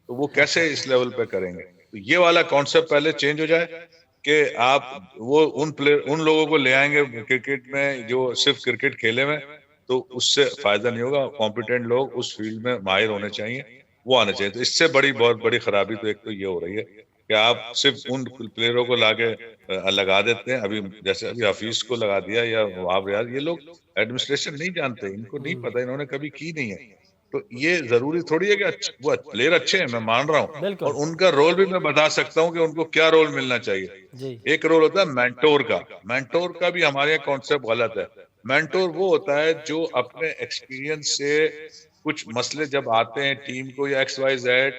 तो वो कैसे इस लेवल पे करेंगे? तो ये वाला कॉन्सेप्ट पहले चेंज हो जाए कि आप वो उन लोगों को ले आएंगे क्रिकेट में जो सिर्फ क्रिकेट खेले हुए, तो उससे फायदा नहीं होगा। कॉम्पिटेंट लोग उस फील्ड में माहिर होने चाहिए, वो आने चाहिए। तो इससे बहुत बड़ी खराबी तो एक तो ये हो रही है कि आप सिर्फ उन प्लेयरों को लाके लगा देते हैं। अभी जैसे अभी हफीज को लगा दिया या वहाब रियाज, ये लोग एडमिनिस्ट्रेशन नहीं जानते, इनको नहीं पता, इन्होंने कभी की नहीं है। तो ये जरूरी थोड़ी है कि वो प्लेयर अच्छे हैं, मैं मान रहा हूँ, और उनका रोल भी मैं बता सकता हूँ कि उनको क्या रोल मिलना चाहिए। जी एक रोल होता है मेंटोर का। मेंटोर का भी हमारे यहाँ कॉन्सेप्ट गलत है। मेंटोर वो होता है जो अपने एक्सपीरियंस से कुछ मसले जब आते हैं टीम को या XYZ,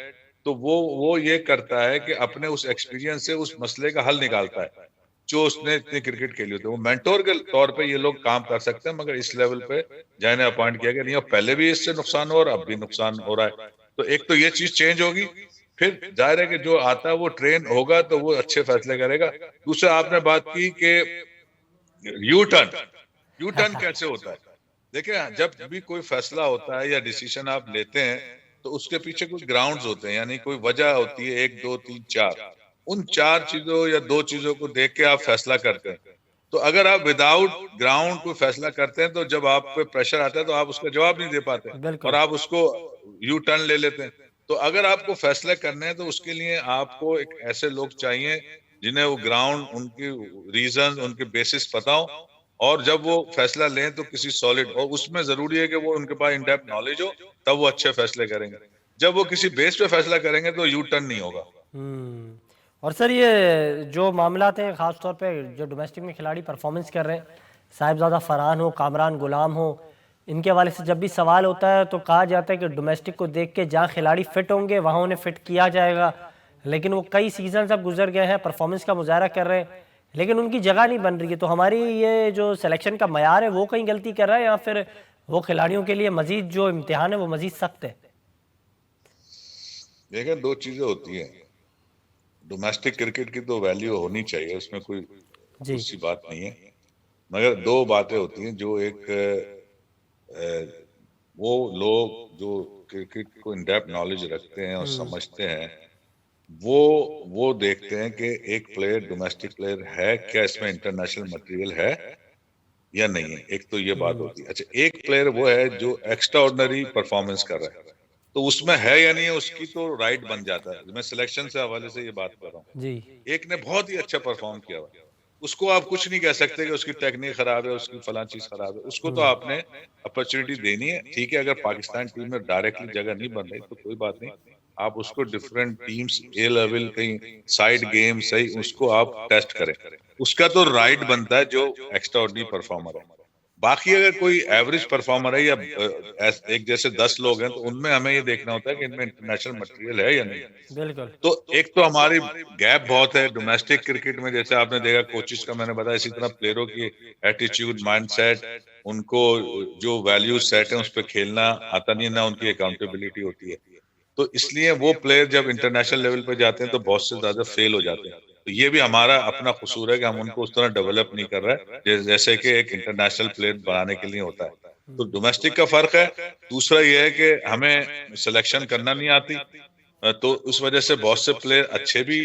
तो वो ये करता है कि अपने उस एक्सपीरियंस से उस मसले का हल निकालता है। जो उसने इतनी क्रिकेट खेली होती है, वो मेंटोर के तौर पे ये लोग काम कर सकते हैं, मगर इस लेवल पे जिन्हें अपॉइंट किया गया नहीं, और पहले भी इससे नुकसान हो और अब भी नुकसान हो रहा है। तो एक तो ये चीज चेंज होगी, फिर जाहिर है कि जो आता है वो ट्रेन होगा तो वो अच्छे फैसले करेगा। दूसरा आपने बात की कि यू टर्न कैसे होता है। देखिए, जब भी कोई फैसला होता है या डिसीजन आप लेते हैं तो उसके पीछे कुछ ग्राउंड्स होते हैं, यानी कोई वजह होती है, 1 2 3 4। उन 4 चीजों या 2 चीजों को देख के आप फैसला करते हैं। तो तो अगर आप विदाउट ग्राउंड कोई फैसला करते हैं तो जब आप पे प्रेशर आता है तो आप उसका जवाब नहीं दे पाते बिल्कुल। और आप उसको यू टर्न ले लेते हैं। तो अगर आपको फैसला करने हैं तो उसके लिए आपको एक ऐसे लोग चाहिए जिन्हें वो ग्राउंड, उनकी रीजन, उनके बेसिस पता हो, और जब वो फैसला लें तो किसी सॉलिड, और उसमें जरूरी है कि वो उनके पास इन डेप्थ नॉलेज हो, तब वो अच्छे फैसले करेंगे। जब वो किसी बेस पे फैसला करेंगे तो यू टर्न नहीं होगा। और सर ये जो मामलात हैं ख़ास तौर पे जो डोमेस्टिक में खिलाड़ी परफॉर्मेंस कर रहे हैं, साहिबजादा फरहान हो, कामरान गुलाम हो, इनके हवाले से जब भी सवाल होता है तो कहा जाता है कि डोमेस्टिक को देख के जहाँ खिलाड़ी फिट होंगे वहाँ उन्हें फिट किया जाएगा, लेकिन वो कई सीजन अब गुजर गए हैं, परफॉर्मेंस का मुजाहरा कर रहे हैं लेकिन उनकी जगह नहीं बन रही है। तो हमारी ये जो सिलेक्शन का मयार है वो कहीं गलती कर रहा है या फिर वो खिलाड़ियों के लिए मजीद जो इम्तिहान है वो मजीद सख्त है? देखिए, दो चीजें होती हैं। डोमेस्टिक क्रिकेट की तो वैल्यू होनी चाहिए, उसमें कोई दूसरी बात नहीं है, मगर दो बातें होती हैं जो वो लोग जो क्रिकेट को इन डेप्थ नॉलेज रखते हैं और समझते हैं, वो देखते हैं कि एक प्लेयर डोमेस्टिक प्लेयर है क्या, इसमें इंटरनेशनल मटेरियल है या नहीं है। एक तो ये बात होती है। अच्छा, एक प्लेयर वो है जो एक्स्ट्रा ऑर्डिनरी परफॉर्मेंस कर रहा है, तो उसमें है या नहीं है, उसकी तो राइट बन जाता है। मैं सिलेक्शन से हवाले से ये बात कर रहा हूँ। एक ने बहुत ही अच्छा परफॉर्म किया हुआ, उसको आप कुछ नहीं कह सकते कि उसकी टेक्निक खराब है, उसकी फलां चीज खराब है, उसको तो आपने अपॉर्चुनिटी देनी है। ठीक है, अगर पाकिस्तान टीम में डायरेक्टली जगह नहीं बन रही तो कोई बात नहीं, आप उसको डिफरेंट टीम्स, ए लेवल, कहीं साइड गेम सही, उसको आप टेस्ट करें, उसका तो राइट बनता है जो एक्स्ट्रा ऑर्डिनरी परफॉर्मर है। बाकी अगर कोई एवरेज परफॉर्मर है या एक जैसे 10 लोग हैं, तो उनमें हमें ये देखना होता है कि इनमें इंटरनेशनल मटेरियल है या नहीं। बिल्कुल। तो एक तो हमारी गैप बहुत है डोमेस्टिक क्रिकेट में, जैसे आपने देखा कोचेस का मैंने बताया, इसी तरह प्लेयरों की एटीट्यूड, माइंडसेट, उनको जो वैल्यू सेट है उस पर खेलना आता नहीं है, ना उनकी अकाउंटेबिलिटी होती है। तो इसलिए वो प्लेयर जब इंटरनेशनल लेवल पे जाते हैं तो बहुत से ज्यादा फेल हो जाते हैं। तो ये भी हमारा अपना कसूर है कि हम उनको उस तरह डेवलप नहीं कर रहे जैसे कि एक इंटरनेशनल प्लेयर बनाने के लिए होता है। तो डोमेस्टिक का फर्क है। दूसरा ये है कि हमें सिलेक्शन करना नहीं आती, तो उस वजह से बहुत से प्लेयर अच्छे भी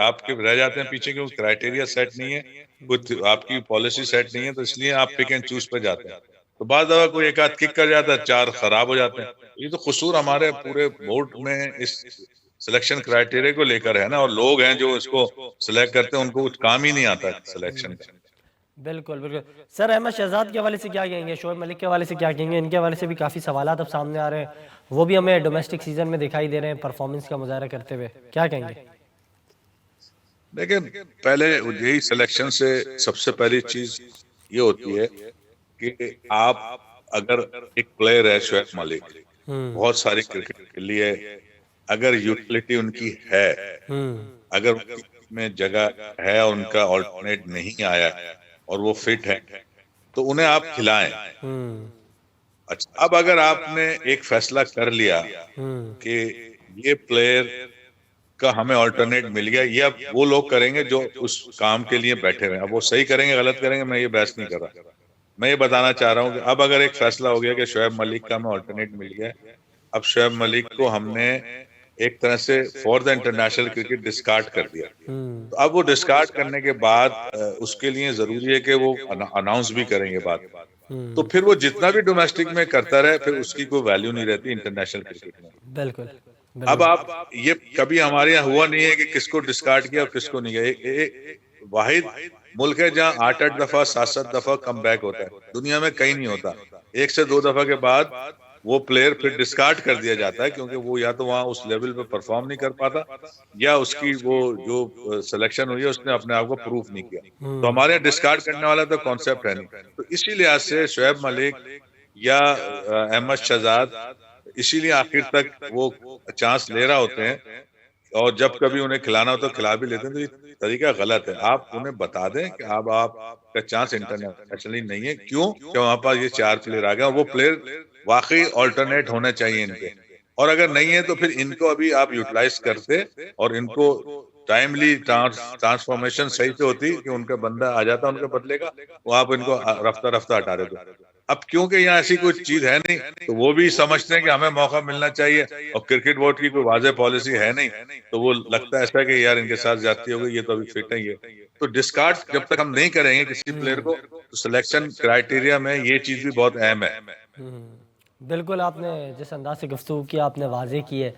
आपके रह जाते हैं पीछे, क्योंकि क्राइटेरिया सेट नहीं है, कुछ आपकी पॉलिसी सेट नहीं है, तो इसलिए आप पिक एंड चूज पे जाते हैं। तो बाद दफा कोई एक आध किक कर जाता है, 4 खराब हो जाते हैं। ये तो कसूर हमारे पूरे बोर्ड में इस सिलेक्शन क्राइटेरिया को लेकर है ना, और लोग हैं जो इसको सिलेक्ट करते हैं, उनको कुछ काम ही नहीं आता सिलेक्शन का। बिल्कुल बिल्कुल। सर, अहमद शहजाद के हवाले से क्या कहेंगे, शोएब मलिक के हवाले से क्या कहेंगे? इनके हवाले से भी काफ़ी सवालात अब सामने आ रहे हैं, वो भी हमें डोमेस्टिक सीजन में दिखाई दे रहे हैं परफॉर्मेंस का मुजाहरा करते हुए, क्या कहेंगे? देखिए, पहले यही सिलेक्शन से सबसे पहली चीज ये होती है कि आप अगर एक प्लेयर है शोएब मलिक, बहुत सारी क्रिकेट के लिए अगर यूटिलिटी उनकी है, अगर में जगह है और उनका ऑल्टरनेट नहीं आया और वो फिट है, तो उन्हें आप खिलाएं। अच्छा, अब अगर आपने एक फैसला कर लिया कि ये प्लेयर का हमें ऑल्टरनेट मिल गया, ये अब वो लोग करेंगे जो उस काम के लिए बैठे हुए हैं। अब वो सही करेंगे गलत करेंगे, मैं ये बहस नहीं कर रहा, मैं ये बताना चाह रहा हूँ कि अब अगर एक फैसला हो गया कि शोएब मलिक का हमें ऑल्टरनेट मिल गया, अब शोएब मलिक को हमने एक तरह से for the international cricket discard कर दिया, तो अब वो डिस्कार्ड करने के बाद उसके लिए जरूरी है कि वो अनाउंस भी करेंगे बात, तो फिर वो जितना भी डोमेस्टिक में करता रहे, फिर उसकी कोई वैल्यू नहीं रहती इंटरनेशनल क्रिकेट में। बिल्कुल। अब आप ये कभी हमारे यहाँ हुआ नहीं है कि किसको डिस्कार्ड किया और किसको नहीं किया। वाहिद मुल्क है जहाँ 8-8 दफा 7-7 दफा कम बैक होता है, दुनिया में कहीं नहीं होता। 1 से 2 दफा के बाद वो प्लेयर फिर डिस्कार्ड कर दिया जाता है, क्योंकि वो या तो वहां उस लेवल पे परफॉर्म नहीं कर पाता, या उसकी वो जो सिलेक्शन हुई है उसने अपने आप को प्रूफ नहीं किया। तो हमारे यहाँ डिस्कार्ड करने वाला तो कॉन्सेप्ट है नहीं। तो इसी लिहाज से शोएब मलिक या अहमद शहजाद इसीलिए आखिर तक वो चांस ले रहा होते हैं, और जब कभी उन्हें खिलाना हो तो खिला भी लेते हैं। तो ये तरीका गलत है। आप उन्हें बता दें कि अब आपका चांस इंटरनेशनली नहीं है, क्यों कि वहां पर ये 4 प्लेयर आ गए, और वो प्लेयर वाकई ऑल्टरनेट होने चाहिए इनके, और अगर नहीं है तो फिर इनको अभी आप यूटिलाइज करते और इनको टाइमली ट्रांसफॉर्मेशन सही से होती कि उनका बंदा आ जाता उनके बदले का, वो आप इनको रफ्ता रफ्ता हटा देते। अब क्योंकि यहाँ ऐसी कोई चीज है नहीं, तो वो भी समझते हैं कि हमें मौका मिलना चाहिए, और क्रिकेट बोर्ड की कोई वाज़ेह पॉलिसी है नहीं, तो वो लगता है ऐसा कि यार इनके साथ ज्यादती हो गई, ये तो अभी फिट नहीं है। तो डिस्कार्ड जब तक हम नहीं करेंगे किसी प्लेयर को, तो सिलेक्शन क्राइटेरिया में ये चीज भी बहुत अहम है। बिल्कुल, आपने जिस अंदाज से गुफ्तगू की आपने वाज़ेह की है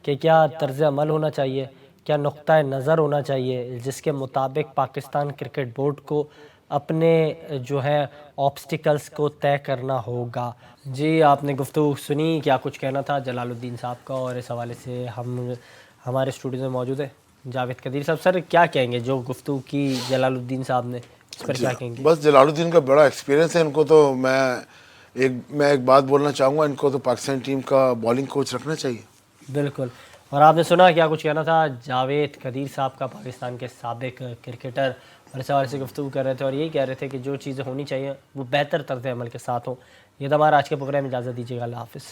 कि क्या तर्ज़ अमल होना चाहिए, क्या नुक्ता नज़र होना चाहिए जिसके मुताबिक पाकिस्तान क्रिकेट बोर्ड को अपने जो है ऑब्स्टिकल्स को तय करना होगा। जी, आपने गुफ्तगू सुनी, क्या कुछ कहना था जलालुद्दीन साहब का, और इस हवाले से हम हमारे स्टूडियो में मौजूद है जावेद कदीर साहब। सर, क्या कहेंगे जो गुफ्तगू की जलालुद्दीन साहब ने, इस पर क्या कहेंगे? बस जलालुद्दीन का बड़ा एक्सपीरियंस है, इनको तो मैं एक बात बोलना चाहूँगा, इनको तो पाकिस्तान टीम का बॉलिंग कोच रखना चाहिए। बिल्कुल। और आपने सुना क्या कुछ कहना था जावेद कदीर साहब का, पाकिस्तान के साबिक क्रिकेटर, और इस हवाले से गुफ्तगू कर रहे थे और यही कह रहे थे कि जो चीज़ें होनी चाहिए वो बेहतर तर्ज़ अमल के साथ हों। ये तो हमारा आज के प्रोग्राम में, इजाज़त दीजिएगा, अल्लाह हाफ़िज़।